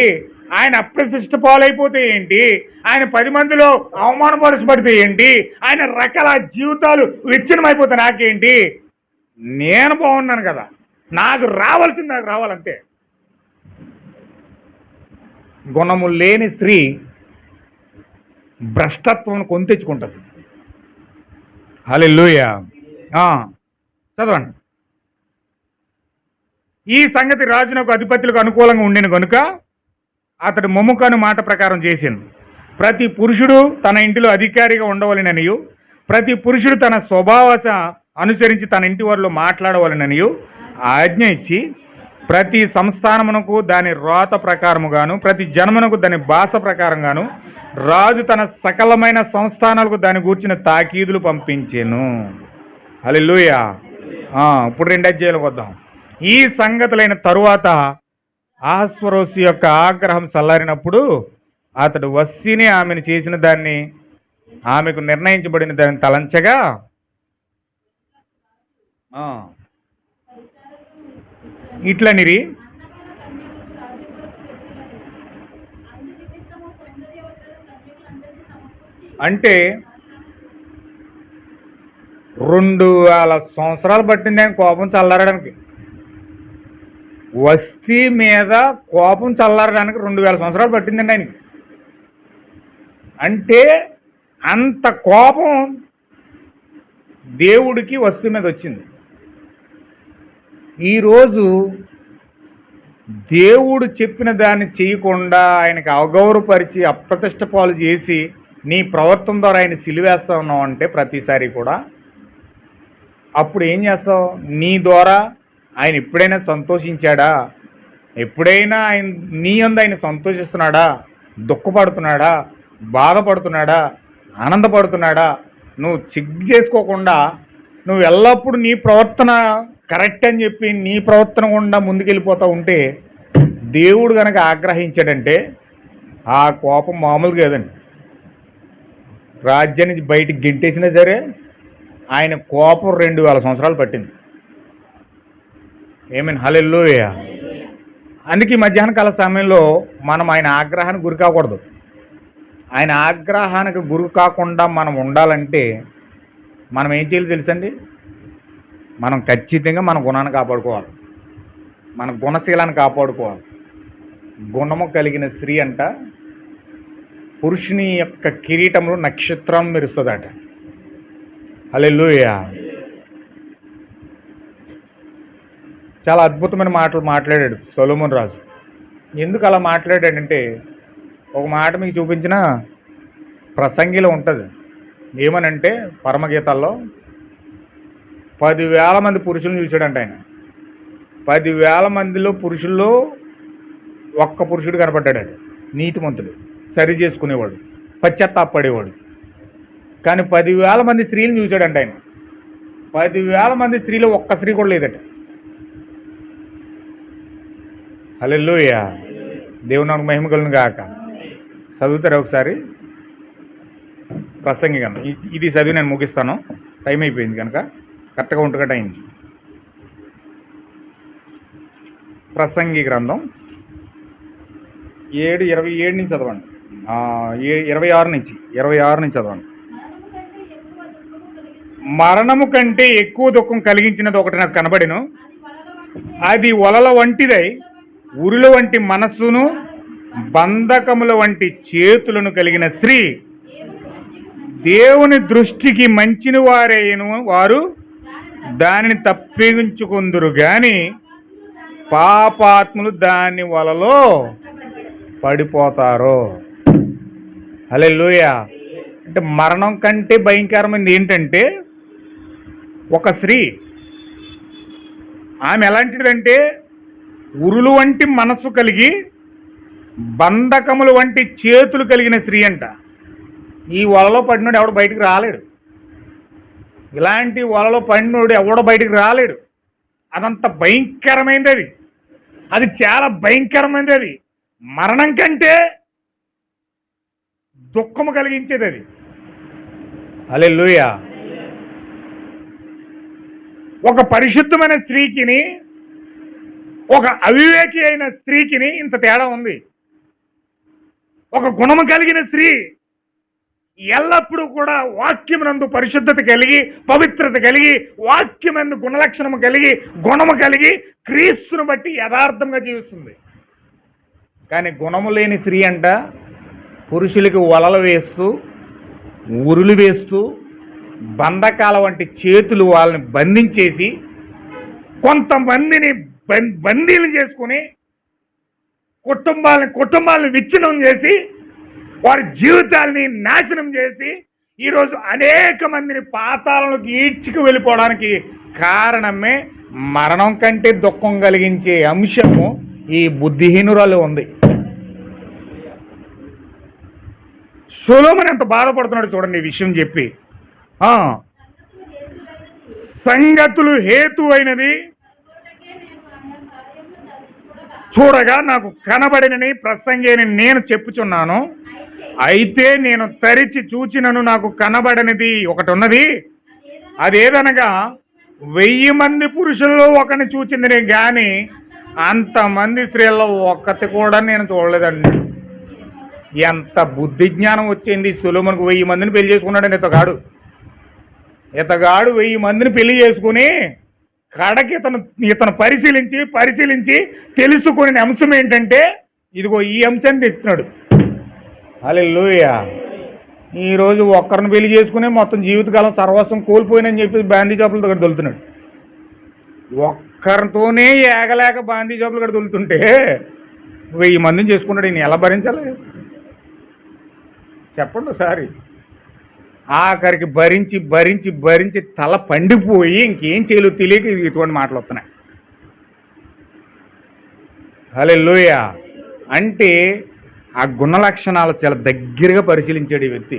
ఆయన అప్రతిష్ట పాలైపోతే ఏంటి, ఆయన 10 మందిలో అవమానపరచబడితే ఏంటి, ఆయన రకాల జీవితాలు విచ్ఛిన్నమైపోతే నాకేంటి, నేను బాగున్నాను కదా, నాకు రావాల్సింది నాకు రావాలంతే. గుణము లేని స్త్రీ భ్రష్టత్వం కొని తెచ్చుకుంటుంది. హల్లెలూయా. చదవండి. ఈ సంగతి రాజునకు అధిపతులకు అనుకూలంగా ఉండిన కనుక అతడు మొమ్ముకను మాట ప్రకారం చేసింది. ప్రతి పురుషుడు తన ఇంటిలో అధికారిగా ఉండవలెననియు, ప్రతి పురుషుడు తన స్వభావశ అనుసరించి తన ఇంటి వారిలో మాట్లాడవలెననియు ఆజ్ఞ ఇచ్చి, ప్రతి సంస్థానమునకు దాని రోత ప్రకారముగాను, ప్రతి జన్మనకు దాని భాష ప్రకారంగాను, రాజు తన సకలమైన సంస్థానాలకు దాని గూర్చిన తాకీదులు పంపించెను. హల్లెలూయా. ఇప్పుడు 2 అధ్యాయాలకు వద్దాం. ఈ సంగతులైన తరువాత అహస్వరోసు యొక్క ఆగ్రహం చల్లారినప్పుడు అతడు వస్తీని ఆమెను చేసిన దాన్ని, ఆమెకు నిర్ణయించబడిన దాన్ని తలంచగా ఇట్లనిరి, అంటే 2000 సంవత్సరాలు పట్టింది ఆయన కోపం చల్లారడానికి. వస్తీ మీద కోపం చల్లారడానికి 2000 సంవత్సరాలు పట్టిందండి ఆయనకి. అంటే అంత కోపం దేవుడికి వస్తీ మీద వచ్చింది. ఈరోజు దేవుడు చెప్పిన దాన్ని చేయకుండా ఆయనకి అగౌరవపరిచి అప్రతిష్ట పాలు చేసి నీ ప్రవర్తన ద్వారా ఆయన సిలివేస్తా ఉన్నావు అంటే ప్రతిసారి కూడా అప్పుడు ఏం చేస్తావు? నీ ద్వారా ఆయన ఎప్పుడైనా సంతోషించాడా? ఎప్పుడైనా ఆయన నీ యందు ఆయన సంతోషిస్తున్నాడా? దుఃఖపడుతున్నాడా? బాధపడుతున్నాడా? ఆనందపడుతున్నాడా? నువ్వు చెక్ చేసుకోకుండా నువ్వు ఎల్లప్పుడూ నీ ప్రవర్తన కరెక్ట్ అని చెప్పి నీ ప్రవర్తన గుండా ముందుకెళ్ళిపోతూ ఉంటే దేవుడు కనుక ఆగ్రహించాడంటే ఆ కోపం మామూలు కాదండి. రాజ్యం నుంచి బయటికి గెంటేసినా సరే ఆయన కోపం 2000 సంవత్సరాలు పట్టింది. ఏమీన్ హల్లెలూయా. అందుకే మధ్యాహ్న కాల సమయంలో మనం ఆయన ఆగ్రహానికి గురి కాకూడదు. ఆయన ఆగ్రహానికి గురి కాకుండా మనం ఉండాలంటే మనం ఏం చేయాలి తెలుసండి? మనం ఖచ్చితంగా మన గుణాన్ని కాపాడుకోవాలి, మన గుణశీలాన్ని కాపాడుకోవాలి. గుణము కలిగిన స్త్రీ అంట పురుషుని యొక్క కిరీటంలో నక్షత్రం మెరుస్తుందట. హల్లెలూయా. చాలా అద్భుతమైన మాటలు మాట్లాడాడు సొలొమోను రాజు. ఎందుకు అలా మాట్లాడాడంటే ఒక మాట మీకు చూపించిన ప్రసంగిలో ఉంటుంది. ఏమనంటే పరమగీతాల్లో 10,000 మంది పురుషులను చూశాడంట ఆయన. 10,000 మందిలో పురుషుల్లో ఒక్క పురుషుడు కనపడ్డాడు. నీతిమంతుడు, సరి చేసుకునేవాడు, పశ్చాత్తాపడేవాడు. కానీ 10,000 మంది స్త్రీలను చూశాడంట ఆయన. 10,000 మంది స్త్రీలో ఒక్క స్త్రీ కూడా లేదట. హల్లెలూయా. దేవుని నామమునకు మహిమ కలుగును గాక. చదువుతారా ఒకసారి ప్రసంగి కనుక? ఇది చదివి నేను ముగిస్తాను, టైం అయిపోయింది కనుక. కరెక్ట్గా 1 గంట అయింది. ప్రసంగి గ్రంథం 7:27 నుంచి చదవండి. 26 నుంచి చదవండి. మరణము కంటే ఎక్కువ దుఃఖం కలిగించినది ఒకటి నాకు కనబడెను. అది వలల వంటిదై ఉరుల వంటి మనస్సును బంధకముల వంటి చేతులను కలిగిన స్త్రీ. దేవుని దృష్టికి మంచిని వారైన వారు దానిని తప్పించుకుందురు గాని పాపాత్ములు దాని వలలో పడిపోతారు. హల్లెలూయా. అంటే మరణం కంటే భయంకరమైనది ఏంటంటే ఒక స్త్రీ. ఆమె ఎలాంటిదంటే ఉరులు వంటి మనస్సు కలిగి బంధకములు వంటి చేతులు కలిగిన స్త్రీ అంట. ఈ వలలో పడినోడు ఎవడు బయటికి రాలేడు. ఇలాంటి వలలో పడినోడు ఎవడో బయటికి రాలేడు. అదంత భయంకరమైనది అది. అది చాలా భయంకరమైనది. అది మరణం కంటే దుఃఖము కలిగించేది అది. హల్లెలూయా. ఒక పరిశుద్ధమైన స్త్రీకిని ఒక అవివేకి అయిన స్త్రీకిని ఇంత తేడా ఉంది. ఒక గుణము కలిగిన స్త్రీ ఎల్లప్పుడూ కూడా వాక్యమునందు పరిశుద్ధత కలిగి, పవిత్రత కలిగి, వాక్యమందు గుణలక్షణము కలిగి, గుణము కలిగి, క్రీస్తును బట్టి యథార్థంగా జీవిస్తుంది. కానీ గుణము లేని స్త్రీ అంట పురుషులకి వలలు వేస్తూ, ఉరులు వేస్తూ, బంధకాల వంటి చేతులు వాళ్ళని బంధించేసి, కొంతమందిని బందీలు చేసుకుని, కుటుంబాలను విచ్ఛిన్నం చేసి, వారి జీవితాలని నాశనం చేసి ఈరోజు అనేక మందిని పాతాళంలోకి ఈడ్చుకు వెళ్ళిపోవడానికి కారణమే మరణం కంటే దుఃఖం కలిగించే అంశము ఈ బుద్ధిహీనురాలు ఉంది. సొలొమోను ఎంత బాధపడుతున్నాడు చూడండి ఈ విషయం చెప్పి. సంగతులు హేతు అయినది చూడగా నాకు కనబడినని ప్రసంగిని నేను చెప్పుచున్నాను. అయితే నేను తరిచి చూచినను నాకు కనబడనిది ఒకటి ఉన్నది. అదేదనగా 1000 మంది పురుషుల్లో ఒకరిని చూచింది నేను కానీ అంతమంది స్త్రీల్లో ఒక్కటి కూడా నేను చూడలేదండి. ఎంత బుద్ధి జ్ఞానం వచ్చింది సొలొమోనుకు. 1000 మందిని పెళ్లి చేసుకున్నాడని ఇతగాడు 1000 మందిని పెళ్లి చేసుకుని కడకి ఇతను పరిశీలించి తెలుసుకునే అంశం ఏంటంటే ఇదిగో ఈ అంశాన్ని తెస్తున్నాడు. హల్లెలూయా. ఈరోజు ఒక్కరిని పెళ్లి చేసుకుని మొత్తం జీవితకాలం సర్వస్వం కోల్పోయినని చెప్పి బాందీ జాబుల దగ్గర దొలుతున్నాడు. ఒక్కరితోనే ఏగలేక బాందీ జాబుల దగ్గర దొలుతుంటే 1000 మందిని చేసుకున్నాడు. ఈయన ఎలా భరించాలి చెప్పండి ఒకసారి. ఆఖరికి భరించి తల పండిపోయి ఇంకేం చేయలేదు తెలియక ఇటువంటి మాటలు వస్తున్నాయి. హల్లెలూయా. అంటే ఆ గుణ లక్షణాలు చాలా దగ్గరగా పరిశీలించాడు ఈ వ్యక్తి.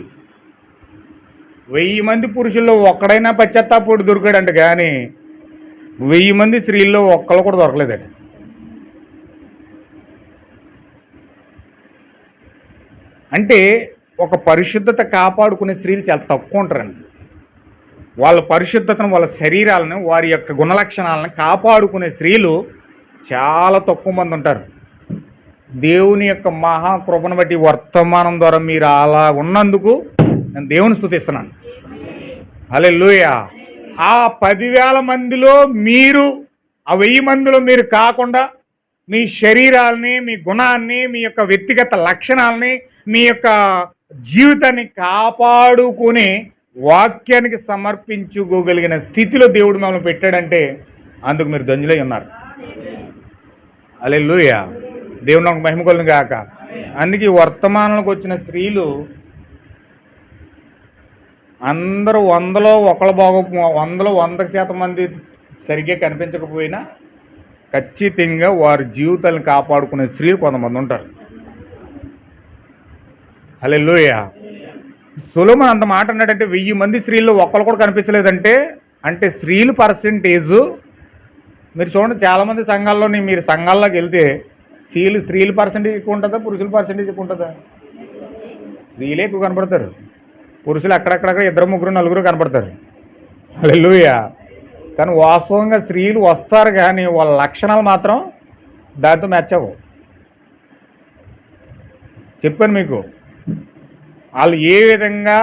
1000 మంది పురుషుల్లో ఒక్కడైనా పశ్చాత్తాపుడు దొరికాడంట కానీ 1000 మంది స్త్రీల్లో ఒక్కళ్ళు కూడా దొరకలేదట. అంటే ఒక పరిశుద్ధత కాపాడుకునే స్త్రీలు చాలా తక్కువ ఉంటారండి. వాళ్ళ పరిశుద్ధతను, వాళ్ళ శరీరాలను, వారి యొక్క గుణలక్షణాలను కాపాడుకునే స్త్రీలు చాలా తక్కువ మంది ఉంటారు. దేవుని యొక్క మహాకృపను బట్టి వర్తమానం ద్వారా మీరు అలా ఉన్నందుకు నేను దేవుని స్తుతిస్తున్నాను. హల్లెలూయా. ఆ 10,000 మందిలో మీరు, ఆ 1000 మందిలో మీరు కాకుండా మీ శరీరాలని, మీ గుణాన్ని, మీ యొక్క వ్యక్తిగత లక్షణాలని, మీ యొక్క జీవితాన్ని కాపాడుకుని వాక్యానికి సమర్పించుకోగలిగిన స్థితిలో దేవుడు మిమ్మల్ని పెట్టాడంటే అందుకు మీరు ధన్యులై ఉన్నారు. హల్లెలూయా. దేవుడు నాకు మహిమ కలుగును గాక. అందుకే వర్తమానంలోకి వచ్చిన స్త్రీలు అందరూ 100లో ఒకళ్ళు 100లో 100% మంది సరిగ్గా కనిపించకపోయినా ఖచ్చితంగా వారి జీవితాలను కాపాడుకునే స్త్రీలు కొంతమంది ఉంటారు. హల్లెలూయా. సొలొమోను అంత మాట అన్నాడంటే 1000 మంది స్త్రీల్లో ఒక్కళ్ళు కూడా కనిపించలేదంటే అంటే స్త్రీలు పర్సెంటేజు మీరు చూడండి. చాలామంది సంఘాల్లోని మీరు సంఘాల్లోకి వెళ్తే స్త్రీల పర్సెంటేజ్ ఎక్కువ ఉంటుందా, పురుషుల పర్సెంటేజ్ ఎక్కువ ఉంటుందా? స్త్రీలే ఎక్కువ కనపడతారు. పురుషులు అక్కడక్కడక్కడ 2, 3, 4 కనపడతారు. హల్లెలూయా. కానీ వాస్తవంగా స్త్రీలు వస్తారు కానీ వాళ్ళ లక్షణాలు మాత్రం దాంతో మ్యాచ్ అవ్వవు. చెప్పాను మీకు. వాళ్ళు ఏ విధంగా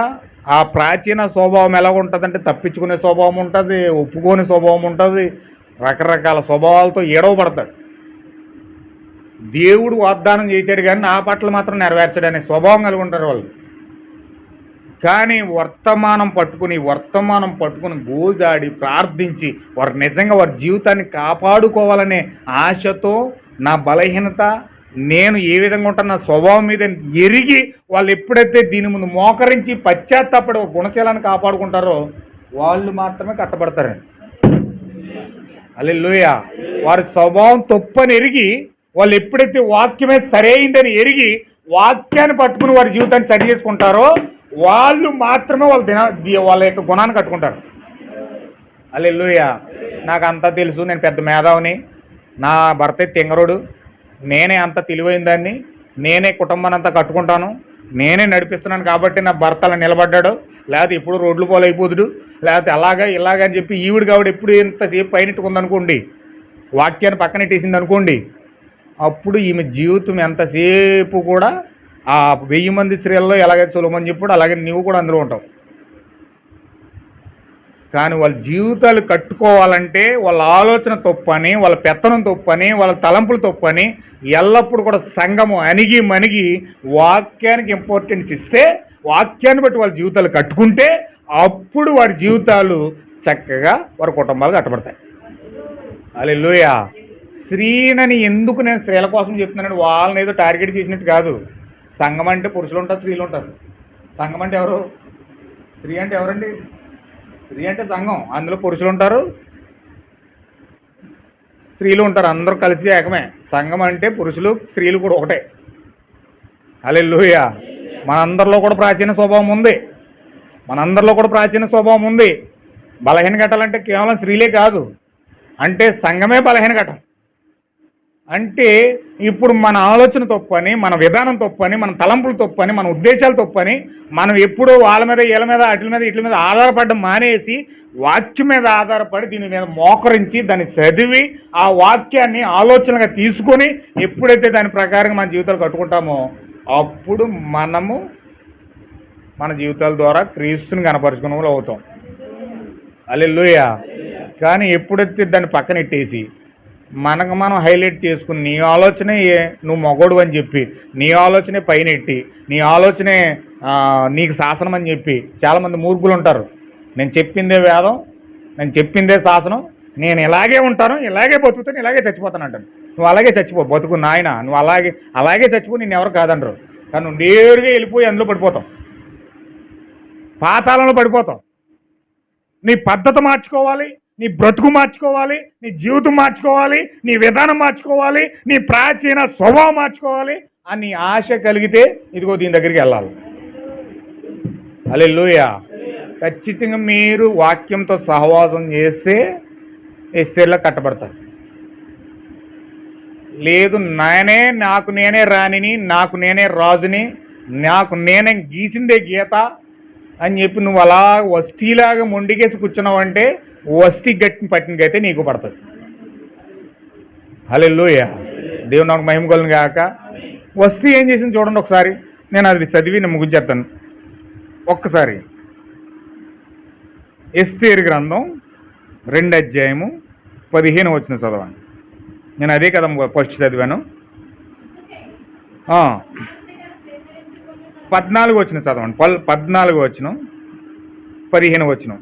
ఆ ప్రాచీన స్వభావం ఎలా ఉంటుందంటే తప్పించుకునే స్వభావం ఉంటుంది, ఒప్పుకోని స్వభావం ఉంటుంది, రకరకాల స్వభావాలతో ఏడవబడతాడు. దేవుడు వాగ్దానం చేశాడు కానీ నా పట్ల మాత్రం నెరవేర్చడనే స్వభావం కలిగి ఉంటారు వాళ్ళు. కానీ వర్తమానం పట్టుకుని గోజాడి ప్రార్థించి వారు నిజంగా వారి జీవితాన్ని కాపాడుకోవాలనే ఆశతో నా బలహీనత నేను ఏ విధంగా ఉంటాను నా స్వభావం మీద ఎరిగి వాళ్ళు ఎప్పుడైతే దీని ముందు మోకరించి పశ్చాత్తాపడి ఒక గుణశీలాన్ని కాపాడుకుంటారో వాళ్ళు మాత్రమే కట్టబడతారండి. హల్లెలూయా. వారి స్వభావం తప్పని ఎరిగి వాళ్ళు ఎప్పుడైతే వాక్యమే సరైందని ఎరిగి వాక్యాన్ని పట్టుకుని వారి జీవితాన్ని సరి చేసుకుంటారో వాళ్ళు మాత్రమే వాళ్ళ యొక్క గుణాన్ని కట్టుకుంటారు. హల్లెలూయా. నాకు అంతా తెలుసు, నేను పెద్ద మేధావిని, నా భర్త తింగరుడు, నేనే అంత తెలివైన దాన్ని, నేనే కుటుంబాన్ని అంతా కట్టుకుంటాను, నేనే నడిపిస్తున్నాను కాబట్టి నా భర్త అలా నిలబడ్డాడు, లేకపోతే ఎప్పుడు రోడ్లు పోలు అయిపోతుడు, లేకపోతే ఇలాగని చెప్పి ఈవిడ కావిడ ఎప్పుడు ఎంతసేపు పైనట్టుకుందనుకోండి, వాక్యాన్ని పక్కనెట్టేసింది అనుకోండి, అప్పుడు ఈమె జీవితం ఎంతసేపు కూడా ఆ 1000 మంది స్త్రీల్లో ఎలాగైతే సొలొమోను చెప్పాడు అలాగే నువ్వు కూడా అందులో ఉంటావు. కానీ వాళ్ళ జీవితాలు కట్టుకోవాలంటే వాళ్ళ ఆలోచన తప్పని, వాళ్ళ పెత్తనం తప్పని, వాళ్ళ తలంపులు తప్పని ఎల్లప్పుడూ కూడా సంఘము అణిగి మణిగి వాక్యానికి ఇంపార్టెన్స్ ఇస్తే, వాక్యాన్ని బట్టి వాళ్ళ జీవితాలు కట్టుకుంటే అప్పుడు వారి జీవితాలు చక్కగా వారి కుటుంబాలు కట్టబడతాయి. హల్లెలూయా. స్త్రీనని ఎందుకు నేను స్త్రీల కోసం చెప్తున్నాను, వాళ్ళని ఏదో టార్గెట్ చేసినట్టు కాదు. సంఘం అంటే పురుషులు ఉంటారు, స్త్రీలు ఉంటారు. సంఘం అంటే ఎవరు? స్త్రీ అంటే ఎవరండి? స్త్రీ అంటే సంఘం, అందులో పురుషులు ఉంటారు, స్త్రీలు ఉంటారు, అందరూ కలిసి ఏకమే. సంఘం అంటే పురుషులు స్త్రీలు కూడా ఒకటే. హల్లెలూయా. మనందరిలో కూడా ప్రాచీన స్వభావం ఉంది. మనందరిలో కూడా ప్రాచీన స్వభావం ఉంది. బలహీన ఘట్టాలంటే కేవలం స్త్రీలే కాదు, అంటే సంఘమే బలహీన ఘట్టం. అంటే ఇప్పుడు మన ఆలోచన తప్పని, మన విధానం తప్పని, మన తలంపులు తప్పని, మన ఉద్దేశాలు తప్పని, మనం ఎప్పుడూ వాళ్ళ మీద వీళ్ళ మీద వీటి మీద ఆధారపడడం మానేసి వాక్యం మీద ఆధారపడి దీని మీద మోకరించి దాన్ని చదివి ఆ వాక్యాన్ని ఆలోచనగా తీసుకొని ఎప్పుడైతే దాని ప్రకారంగా మన జీవితాలు కట్టుకుంటామో అప్పుడు మనము మన జీవితాల ద్వారా క్రీస్తుని కనపరుచుకునే వాళ్ళు అవుతాం. హల్లెలూయా. కానీ ఎప్పుడైతే దాన్ని పక్కనెట్టేసి మనకు మనం హైలైట్ చేసుకుని నీ ఆలోచనే నువ్వు మగోడు అని చెప్పి, నీ ఆలోచనే పైనెట్టి, నీ ఆలోచనే నీకు శాసనం అని చెప్పి, చాలామంది మూర్ఖులు ఉంటారు. నేను చెప్పిందే వేదం, నేను చెప్పిందే శాసనం, నేను ఇలాగే ఉంటాను, ఇలాగే బతుకుతాను, ఇలాగే చచ్చిపోతాను అంటాను. నువ్వు అలాగే చచ్చిపో, బతుకు నాయన, నువ్వు అలాగే చచ్చిపో, నేను ఎవరు కాదంటారు. కానీ నువ్వు నేరుగా వెళ్ళిపోయి అందులో పడిపోతావు, పాతాళంలో పడిపోతావు. నీ పద్ధతి మార్చుకోవాలి, నీ బ్రతుకు మార్చుకోవాలి, నీ జీవితం మార్చుకోవాలి, నీ విధానం మార్చుకోవాలి, నీ ప్రాచీన స్వభావం మార్చుకోవాలి అని ఆశ కలిగితే ఇదిగో దీని దగ్గరికి వెళ్ళాలి. హల్లెలూయా. ఖచ్చితంగా మీరు వాక్యంతో సహవాసం చేస్తే ఎస్తేర్లా కట్టబడతారు. లేదు నాకు నేనే రాణిని, నాకు నేనే రాజుని, నాకు నేనే గీసిందే గీత అని చెప్పి నువ్వు అలా వస్తీలాగా మొండికేసి కూర్చున్నావు అంటే వస్తీ గట్టిని పట్టినకైతే నీకు పడుతుంది. హల్లెలూయా. దేవుని నాకు మహిమ కలుగును గాక. వస్తీ ఏం చేసింది చూడండి ఒకసారి. నేను అది చదివి నేను ముగించేస్తాను ఒక్కసారి. ఎస్తేరు గ్రంథం 2 అధ్యాయము 15 వచనం చదవండి. నేను అదే కదా ఫస్ట్ చదివాను. 14 వచనం చదవండి. 14 వచనం 15 వచనం.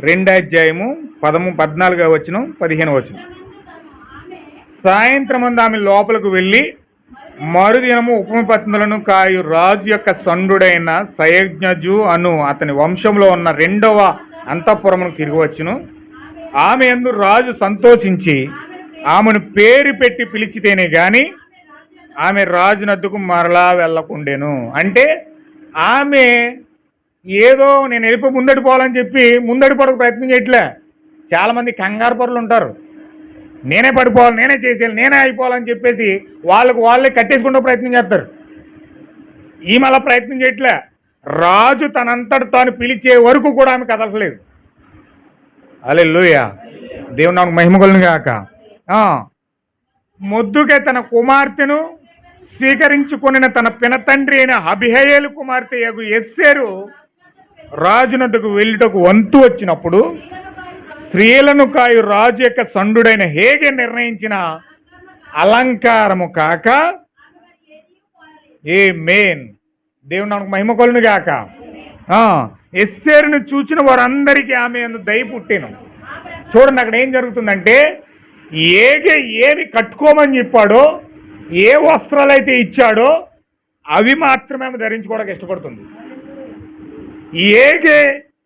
2 అధ్యాయము 14 వచనం 15 వచనం. సాయంత్రం అందు ఆమె లోపలికి వెళ్ళి మరుదినము ఉపమపత్నులను కాయు రాజు యొక్క సండుడైన సయజ్ఞజు అను అతని వంశంలో ఉన్న 2వ అంతఃపురమును తిరిగి వచ్చును. ఆమె యందు రాజు సంతోషించి ఆమెను పేరు పెట్టి పిలిచితేనే గాని ఆమె రాజునద్దుకు మరలా వెళ్ళకుండెను. అంటే ఆమె ఏదో నేను వెళ్ళిపోయి ముందడిపోవాలని చెప్పి ముందడిపోవడానికి ప్రయత్నం చేయట్లే. చాలామంది కంగారు పరులు ఉంటారు. నేనే పడిపోవాలి, నేనే చేసేయాలి, నేనే అయిపోవాలని చెప్పేసి వాళ్ళే కట్టేసుకుంటూ ప్రయత్నం చేస్తారు. ఈమె అలా ప్రయత్నం చేయట్లే. రాజు తనంతట తాను పిలిచే వరకు కూడా ఆమె కదలలేదు. హల్లెలూయా. దేవుని నాకు మహిమ కలుగును గాక. మొద్దుకే తన కుమార్తెను స్వీకరించుకొనిన తన పినతండ్రి అయిన అబీహయీలు కుమార్తె యగు ఎస్తేరు రాజునద్దకు వెళ్ళుటకు వంతు వచ్చినప్పుడు స్త్రీలను కాయు రాజు యొక్క సండుడైన హేగే నిర్ణయించిన అలంకారము కాక ఆమేన్. దేవుని నాకు మహిమ కలుగును గాక. ఎస్తేరును చూచిన వారందరికీ ఆమె యందు దయ పుట్టెను. చూడండి అక్కడ ఏం జరుగుతుందంటే ఏమి కట్టుకోమని చెప్పాడో, ఏ వస్త్రాలు అయితే ఇచ్చాడో అవి మాత్రమే ఆమె ధరించుకోవడానికి ఇష్టపడుతుంది.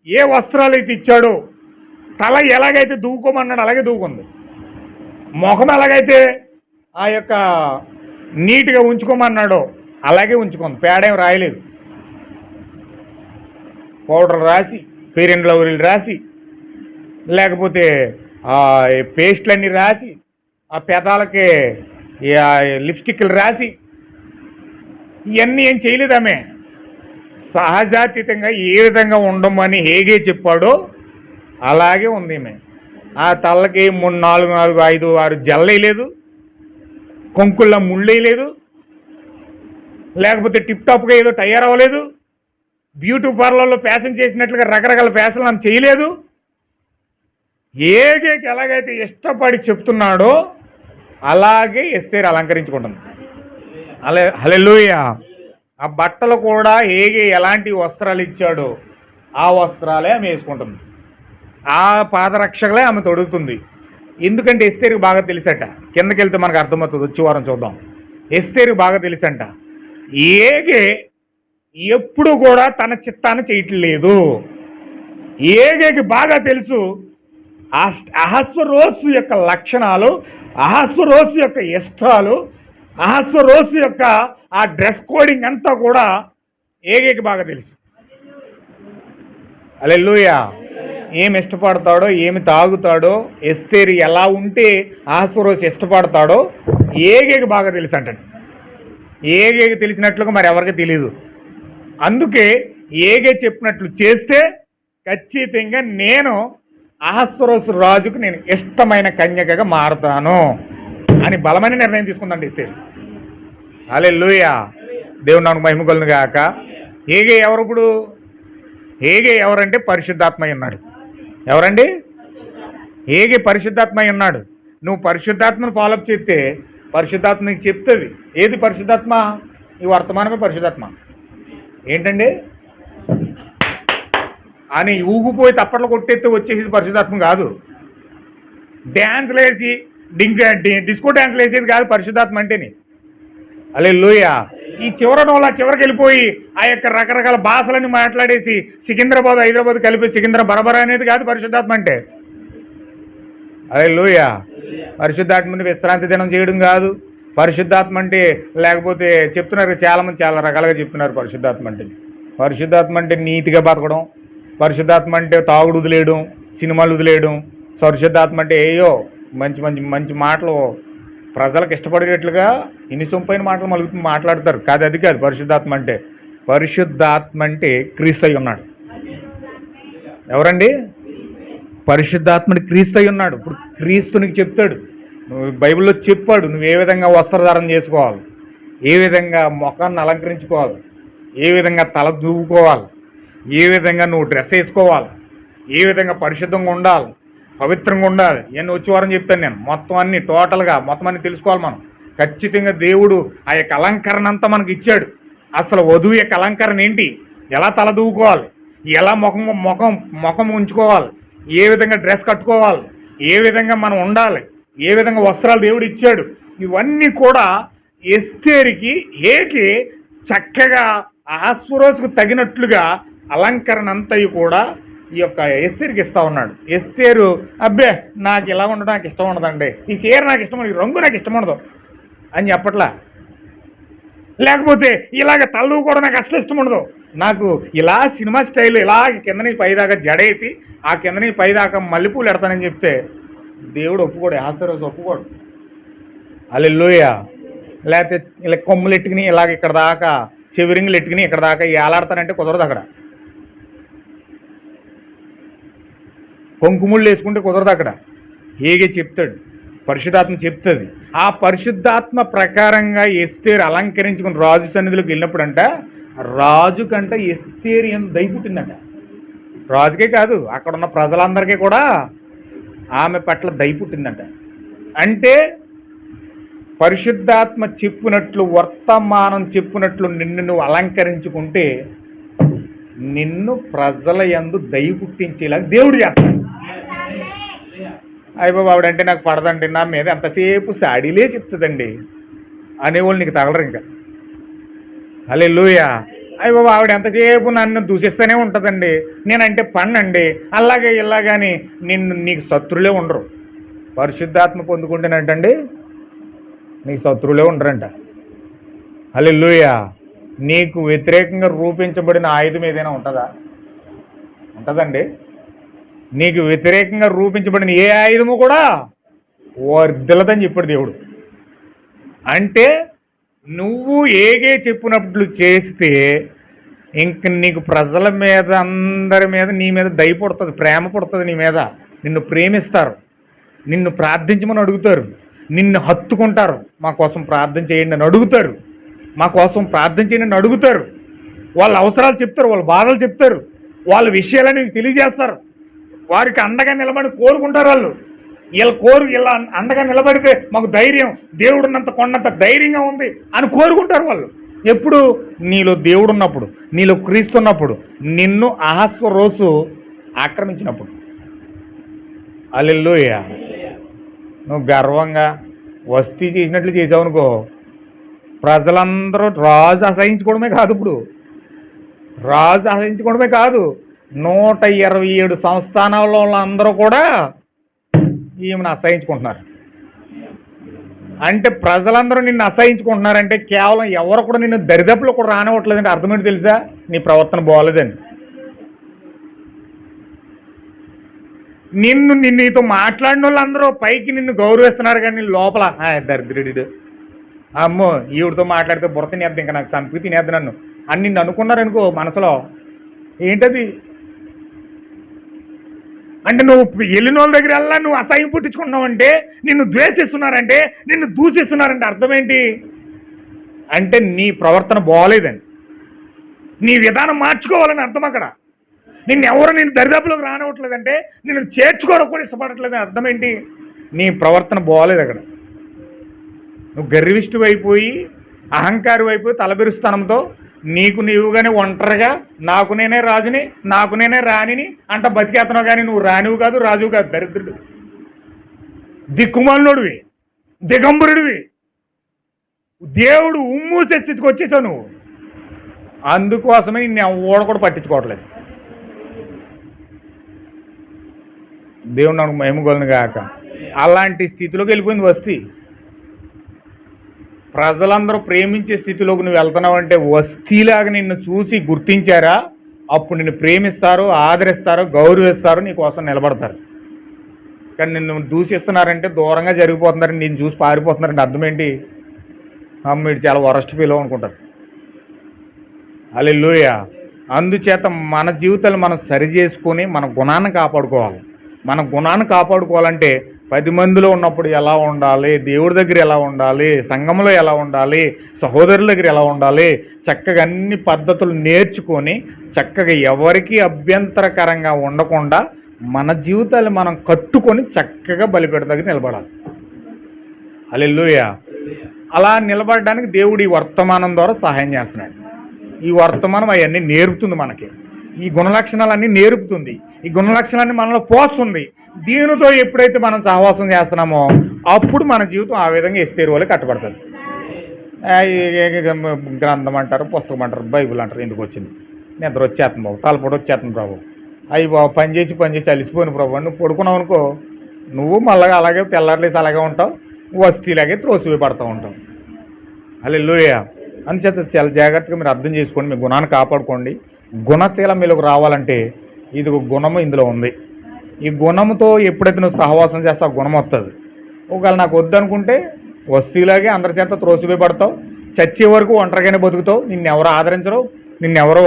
ఏ వస్త్రాలు అయితే ఇచ్చాడో, తల ఎలాగైతే దూకోమన్నాడు అలాగే దూకుంది, ముఖం ఎలాగైతే ఆ యొక్క నీట్గా ఉంచుకోమన్నాడో అలాగే ఉంచుకుంది. పేడేం రాయలేదు. పౌడర్ రాసి, ఫెయిర్ అండ్ లవ్లీలు రాసి, లేకపోతే పేస్ట్లన్నీ రాసి, ఆ పెదాలకి లిప్స్టిక్లు రాసి ఇవన్నీ ఏం చేయలేదు. ఆమె సహజాతీతంగా ఏ విధంగా ఉండమని హేగే చెప్పాడో అలాగే ఉంది. ఆమె ఆ తలకి 3, 4, 5, 6 జల్లేయలేదు, కొంకుల్లో ముళ్ళేయలేదు, లేకపోతే టిప్ టాప్గా ఏదో తయారవ్వలేదు, బ్యూటీ పార్లర్లో ఫ్యాషన్ చేసినట్లుగా రకరకాల ఫ్యాషన్లు ఆమె చేయలేదు. ఏగేకి ఎలాగైతే ఇష్టపడి చెప్తున్నాడో అలాగే ఎస్తేరు అలంకరించుకుంటుంది. హల్లెలూయా. ఆ బట్టలు కూడా ఏగే ఎలాంటి వస్త్రాలు ఇచ్చాడో ఆ వస్త్రాలే ఆమె వేసుకుంటుంది. ఆ పాదరక్షలే ఆమె తొడుగుతుంది. ఎందుకంటే ఎస్తేరుకి బాగా తెలుసట. కిందకి వెళ్తే మనకు అర్థమవుతుంది, వచ్చే వారం చూద్దాం. ఎస్తేరుకి బాగా తెలుసంట. ఏగే ఎప్పుడు కూడా తన చిత్తాన్ని చేయట్లేదు. ఏగేకి బాగా తెలుసు అహస్వరోసు యొక్క లక్షణాలు, అహస్వరోసు యొక్క ఇష్టాలు, అహస్వరోసు యొక్క ఆ డ్రెస్ కోడింగ్ అంతా కూడా ఏగేకి బాగా తెలుసు. హల్లెలూయా. ఏమి ఇష్టపడతాడో, ఏమి తాగుతాడో, ఎస్తేరు ఎలా ఉంటే అహస్వరోసు ఇష్టపడతాడో ఏగేకి బాగా తెలుసు అంటాడు. ఏగేకి తెలిసినట్లుగా మరి ఎవరికి తెలియదు. అందుకే ఏగే చెప్పినట్లు చేస్తే ఖచ్చితంగా నేను అహస్వరోసు రాజుకు నేను ఇష్టమైన కన్యకగా మారుతాను అని బలమైన నిర్ణయం తీసుకుందండి ఎస్తేరు. హల్లెలూయా. దేవుని నామమునకు మహిమ కలుగును గాక. ఏగే ఎవరు? ఇప్పుడు ఏగే ఎవరంటే పరిశుద్ధాత్మ ఉన్నాడు. ఎవరండి? ఏగే పరిశుద్ధాత్మ ఉన్నాడు. నువ్వు పరిశుద్ధాత్మను ఫాలోఅప్ చేస్తే పరిశుద్ధాత్మ నీకు చెప్తుంది. ఏది పరిశుద్ధాత్మ? ఈ వర్తమానమే పరిశుద్ధాత్మ. ఏంటండి అని ఊగిపోయి తప్పట్లు కొట్టేస్తే వచ్చేసేది పరిశుద్ధాత్మ కాదు. డ్యాన్స్లు వేసి డిస్కో డ్యాన్స్లు వేసేది కాదు పరిశుద్ధాత్మ అంటేని. హల్లెలూయా. ఈ చివరికి వెళ్ళిపోయి ఆ యొక్క రకరకాల భాషలని మాట్లాడేసి సికింద్రాబాద్ హైదరాబాద్ కలిపి సికింద్ర బరబర అనేది కాదు పరిశుద్ధాత్మ అంటే. హల్లెలూయా. పరిశుద్ధాత్మని విశ్రాంతి దినం చేయడం కాదు పరిశుద్ధాత్మ అంటే. లేకపోతే చెప్తున్నారు చాలామంది చాలా రకాలుగా చెప్తున్నారు పరిశుద్ధాత్మ అంటే. పరిశుద్ధాత్మ అంటే నీతిగా బతకడం, పరిశుద్ధాత్మ అంటే తాగుడు వదిలేయడం, సినిమాలు వదిలేయడం. పరిశుద్ధాత్మ అంటే ఏయో మంచి మంచి మంచి మాటలు ప్రజలకు ఇష్టపడేటట్లుగా ఇన్ని సొంపైన మాటలు మాట్లాడతారు. కాదు, అది కాదు పరిశుద్ధాత్మ అంటే. పరిశుద్ధాత్మ అంటే క్రీస్తు అయి ఉన్నాడు. ఎవరండి? పరిశుద్ధాత్మని క్రీస్తు అయి ఉన్నాడు. ఇప్పుడు క్రీస్తునికి చెప్తాడు, నువ్వు బైబిల్లో చెప్పాడు నువ్వు ఏ విధంగా వస్త్రధారణ చేసుకోవాలి, ఏ విధంగా ముఖాన్ని అలంకరించుకోవాలి, ఏ విధంగా తల దూవుకోవాలి, ఏ విధంగా నువ్వు డ్రెస్ వేసుకోవాలి, ఏ విధంగా పరిశుద్ధంగా ఉండాలి, పవిత్రంగా ఉండాలి. ఇవన్నీ వచ్చే వారం చెప్తాను నేను. మొత్తం అన్ని టోటల్గా మొత్తం అన్ని తెలుసుకోవాలి మనం. ఖచ్చితంగా దేవుడు ఆ యొక్క అలంకరణ అంతా మనకి ఇచ్చాడు. అసలు వధువు యొక్క అలంకరణ ఏంటి, ఎలా తల దూవుకోవాలి, ఎలా ముఖం ఉంచుకోవాలి, ఏ విధంగా డ్రెస్ కట్టుకోవాలి, ఏ విధంగా మనం ఉండాలి, ఏ విధంగా వస్త్రాలు దేవుడు ఇచ్చాడు. ఇవన్నీ కూడా ఎస్తేరుకి ఏకి చక్కగా అహస్వరోసుకు తగినట్లుగా అలంకరణ అంతయు కూడా ఈ యొక్క ఎస్తేరుకి ఇస్తూ ఉన్నాడు. ఎస్తేరు అబ్బే నాకు ఇలా ఉండడం నాకు ఇష్టం ఉండదండి, ఈ చీర నాకు ఇష్టం ఉండదు, ఈ రంగు నాకు ఇష్టం ఉండదు అని చెప్పట్లా. లేకపోతే ఇలాగ తలదు కూడా నాకు అసలు ఇష్టం ఉండదు, నాకు ఇలా సినిమా స్టైల్ ఇలా కిందని పైదాకా జడేసి ఆ కిందని పైదాకా మల్లెపూలు ఎడతానని చెప్తే దేవుడు ఒప్పుకోడు, అహస్వరోసు ఒప్పుకోడు. హల్లెలూయా. లేకపోతే ఇలా కొమ్ములు ఎట్టుకుని ఇలాగ ఇక్కడ దాకా చెవిరింగులు ఎట్టుకుని ఇక్కడ దాకా ఏలాడతానంటే కుదరదు. అక్కడ కొంకుముళ్ళు వేసుకుంటే కుదరదు. అక్కడ ఏగే చెప్తాడు, పరిశుద్ధాత్మ చెప్తుంది. ఆ పరిశుద్ధాత్మ ప్రకారంగా ఎస్తేరు అలంకరించుకుని రాజు సన్నిధిలోకి వెళ్ళినప్పుడంట రాజు కంట ఎస్తేరు ఏం దయ పుట్టిందంట. రాజుకే కాదు అక్కడ ఉన్న ప్రజలందరికీ కూడా ఆమె పట్ల దయ పుట్టిందంట. అంటే పరిశుద్ధాత్మ చెప్పినట్లు వర్తమానం చెప్పినట్లు నిన్ను నువ్వు అలంకరించుకుంటే నిన్ను ప్రజల యందు దయ పుట్టించేలాగా దేవుడు చేస్తాడు. అయ్యో ఆవిడంటే నాకు పడదండి, నా మీద ఎంతసేపు సాడీలే చెప్తుందండి అనేవాళ్ళు నీకు తగలరు ఇంకా. హల్లెలూయా. అయ్యో ఆవిడ ఎంతసేపు నన్ను దూషిస్తూనే ఉంటుందండి, నేనంటే పన్నండి, అలాగే ఇలాగని నీకు శత్రులే ఉండరు. పరిశుద్ధాత్మ పొందుకుంటేనంటండి నీకు శత్రువులే ఉండరంట. హల్లెలూయా. నీకు వ్యతిరేకంగా రూపించబడిన ఆయుధం ఏదైనా ఉంటుందా? ఉంటుందండి. నీకు వ్యతిరేకంగా రూపించబడిన ఏ ఆయుధము కూడా వర్ధిల్లదని చెప్పాడు దేవుడు. అంటే నువ్వు ఏగే చెప్పినట్లు చేస్తే ఇంక నీకు ప్రజల మీద అందరి మీద నీ మీద దయ పుడుతుంది, ప్రేమ పుడుతుంది నీ మీద. నిన్ను ప్రేమిస్తారు, నిన్ను ప్రార్థించమని అడుగుతారు, నిన్ను హత్తుకుంటారు, మా కోసం ప్రార్థన చేయండి అని అడుగుతారు, మా కోసం ప్రార్థన చేయండి అని అడుగుతారు. వాళ్ళ అవసరాలు చెప్తారు, వాళ్ళ బాధలు చెప్తారు, వాళ్ళ విషయాలని తెలియజేస్తారు. వారికి అండగా నిలబడి కోరుకుంటారు. వీళ్ళ ఇలా అండగా నిలబడితే మాకు ధైర్యం, దేవుడున్నంత కొండంత ధైర్యంగా ఉంది అని కోరుకుంటారు వాళ్ళు. ఎప్పుడు? నీలో దేవుడు ఉన్నప్పుడు, నీలో క్రీస్తు ఉన్నప్పుడు, నిన్ను అహస్వరోసు ఆక్రమించినప్పుడు. హల్లెలూయా. నువ్వు గర్వంగా వస్తీ చేసినట్లు చేసావు అనుకో, ప్రజలందరూ రాజు అసహించుకోవడమే కాదు, ఇప్పుడు రాజు అసహించుకోవడమే కాదు, 127 సంస్థానాల్లో అందరూ కూడా ఈమెను అసహించుకుంటున్నారు. అంటే ప్రజలందరూ నిన్ను అసహించుకుంటున్నారంటే కేవలం ఎవరు కూడా నిన్ను దరిదాపులో కూడా రానివ్వట్లేదంటే అర్థమేంటి తెలుసా? నీ ప్రవర్తన బాగోలేదని. నీతో మాట్లాడిన వాళ్ళందరూ పైకి నిన్ను గౌరవిస్తున్నారు, కానీ లోపల దరిద్రుడు, అమ్మో ఈవిడితో మాట్లాడితే బుర్ర తినేద్దు, ఇంకా నాకు సంపి తినేద్దు నన్ను అని నిన్ను అనుకున్నారనుకో మనసులో. ఏంటది అంటే నువ్వు వెళ్ళిన వాళ్ళ దగ్గర వెళ్ళా నువ్వు అసహ్యం పుట్టించుకున్నావంటే, నిన్ను ద్వేషిస్తున్నారంటే, నిన్ను దూషిస్తున్నారంటే అర్థం ఏంటి? అంటే నీ ప్రవర్తన బాగోలేదని, నీ విధానం మార్చుకోవాలని అర్థం. అక్కడ నిన్ను దరిదాపులోకి రానివ్వట్లేదంటే నిన్ను చేర్చుకోవడం కూడా ఇష్టపడట్లేదని అర్థం ఏంటి? నీ ప్రవర్తన బాగోలేదు. అక్కడ నువ్వు గర్విష్ఠువు అయిపోయి, అహంకారం అయిపోయి, తలబెరుస్తానంతో నీకు నీవుగానే ఒంటరిగా నాకు నేనే రాజుని, నాకు నేనే రాణిని అంట బతికేస్తున్నావు, కానీ నువ్వు రానివు కాదు, రాజువు కాదు, దరిద్రుడు, దిక్కుమాలినోడివి, దిగంబరుడివి, దేవుడు ఉమ్మూసే స్థితికి వచ్చేసావు నువ్వు. అందుకోసమే నిన్ను ఓడ కూడా పట్టించుకోవట్లేదు. దేవుడు నాకు మహిమగొలను గాక. అలాంటి స్థితిలోకి వెళ్ళిపోయింది వస్తీ. ప్రజలందరూ ప్రేమించే స్థితిలోకి నువ్వు వెళ్తున్నావు అంటే వస్తీలాగా నిన్ను చూసి గుర్తించారా, అప్పుడు నిన్ను ప్రేమిస్తారు, ఆదరిస్తారు, గౌరవిస్తారు, నీ కోసం నిలబడతారు. కానీ నిన్ను దూషిస్తున్నారంటే దూరంగా జరిగిపోతున్నారని నేను చూసి పారిపోతున్నారంటే అర్థం ఏంటి? వీడు చాలా వరస్ట్ ఫీల్ అనుకుంటారు. హల్లెలూయా. అందుచేత మన జీవితాలు మనం సరి చేసుకొని మన గుణాన్ని కాపాడుకోవాలి. మన గుణాన్ని కాపాడుకోవాలంటే 10 మందిలో ఉన్నప్పుడు ఎలా ఉండాలి, దేవుడి దగ్గర ఎలా ఉండాలి, సంఘంలో ఎలా ఉండాలి, సహోదరుల దగ్గర ఎలా ఉండాలి, చక్కగా అన్ని పద్ధతులు నేర్చుకొని చక్కగా ఎవరికి అభ్యంతరకరంగా ఉండకుండా మన జీవితాలు మనం కట్టుకొని చక్కగా బలిపీఠం దగ్గర నిలబడాలి. హల్లెలూయా. అలా నిలబడడానికి దేవుడు ఈ వర్తమానం ద్వారా సహాయం చేస్తున్నాడు. ఈ వర్తమానం అవన్నీ నేర్పుతుంది, మనకి ఈ గుణలక్షణాలన్నీ నేర్పుతుంది, ఈ గుణలక్షణాన్ని మనలో పోస్తుంది. దీనితో ఎప్పుడైతే మనం సహవాసం చేస్తున్నామో అప్పుడు మన జీవితం ఆ విధంగా ఎస్తేరు వాళ్ళు కట్టబడుతుంది. గ్రంథం అంటారు, పుస్తకం అంటారు, బైబిల్ అంటారు. ఎందుకు వచ్చింది? నిద్ర వచ్చేస్తుంది బాబు, తలపొడి వచ్చేస్తుంది ప్రభు, అయ్యి బాబు పని చేసి అలిసిపోయిన ప్రభు. నువ్వు పడుకున్నావు అనుకో, నువ్వు మళ్ళీ అలాగే తెల్లారలేసి అలాగే ఉంటావు, వస్తీలాగే త్రోసివేయబడుతూ ఉంటావు. హల్లెలూయా. అందుచేత చాలా జాగ్రత్తగా మీరు అర్థం చేసుకోండి, మీ గుణాన్ని కాపాడుకోండి. గుణశీలం మీలోకి రావాలంటే ఇది ఒక గుణము ఇందులో ఉంది. ఈ గుణముతో ఎప్పుడైతే నువ్వు సహవాసం చేస్తావు గుణం వస్తుంది. ఒకవేళ నాకు వద్దనుకుంటే వస్తీలాగే అందరి చేత త్రోసివేయబడతావు, చచ్చే వరకు ఒంటరిగానే బతుకుతావు. నిన్నెవరో ఆదరించరు, నిన్నెవరో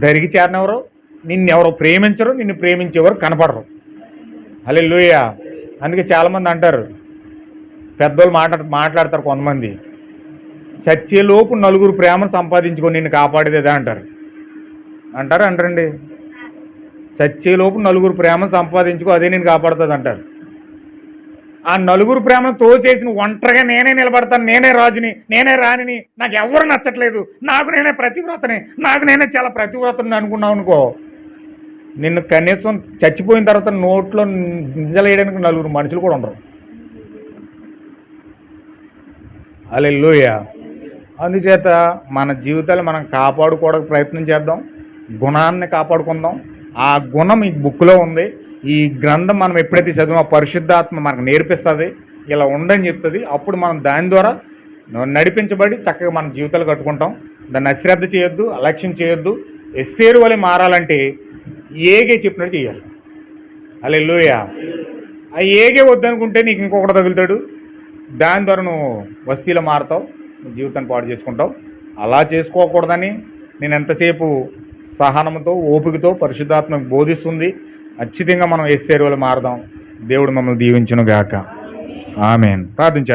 దరికి చేరనెవరో, నిన్నెవరో ప్రేమించరు, నిన్ను ప్రేమించేవారు కనపడరు. హల్లెలూయా. అందుకే చాలామంది అంటారు, పెద్దోళ్ళు మాట్లాడతారు కొంతమంది, చచ్చేలోపు 4 ప్రేమను సంపాదించుకొని నిన్ను కాపాడేదేదా అంటారండి. చచ్చేలోపు 4 ప్రేమను సంపాదించుకో, అదే నేను కాపాడుతుంది అంటారు. ఆ 4 ప్రేమను తోచేసి నువ్వు ఒంటరిగా నేనే నిలబడతాను, నేనే రాజుని, నేనే రాణిని, నాకు ఎవరు నచ్చట్లేదు, నాకు నేనే ప్రతివ్రతని, నాకు నేనే చాలా ప్రతివ్రతని అనుకున్నావు అనుకో, నిన్ను కనీసం చచ్చిపోయిన తర్వాత నోట్లో గింజలేయడానికి 4 మనుషులు కూడా ఉండరు. హల్లెలూయా. అందుచేత మన జీవితాలు మనం కాపాడుకోవడానికి ప్రయత్నం చేద్దాం, గుణాన్ని కాపాడుకుందాం. ఆ గుణం ఈ బుక్లో ఉంది. ఈ గ్రంథం మనం ఎప్పుడైతే చదివో పరిశుద్ధాత్మ మనకు నేర్పిస్తుంది, ఇలా ఉండని చెప్తుంది. అప్పుడు మనం దాని ద్వారా నడిపించబడి చక్కగా మన జీవితాలు కట్టుకుంటాం. దాన్ని అశ్రద్ధ చేయొద్దు, అలక్ష్యం చేయొద్దు. ఎస్తేరు వలె మారాలంటే ఏగే చెప్పినట్టు చేయాలి. హల్లెలూయా. ఆ ఏగే వద్దనుకుంటే నీకు ఇంకొకటి తగులుతాడు, దాని ద్వారా నువ్వు వస్తీలో మారుతావు, నువ్వు జీవితాన్ని పాడు చేసుకుంటావు. అలా చేసుకోకూడదని నేను ఎంతసేపు సహనంతో ఓపికతో పరిశుద్ధాత్మ బోధిస్తుంది. ఖచ్చితంగా మనం ఎస్తేరు వలె మారదాం. దేవుడు మమ్మల్ని దీవించును గాక. ఆమేన్. ప్రార్థించారు.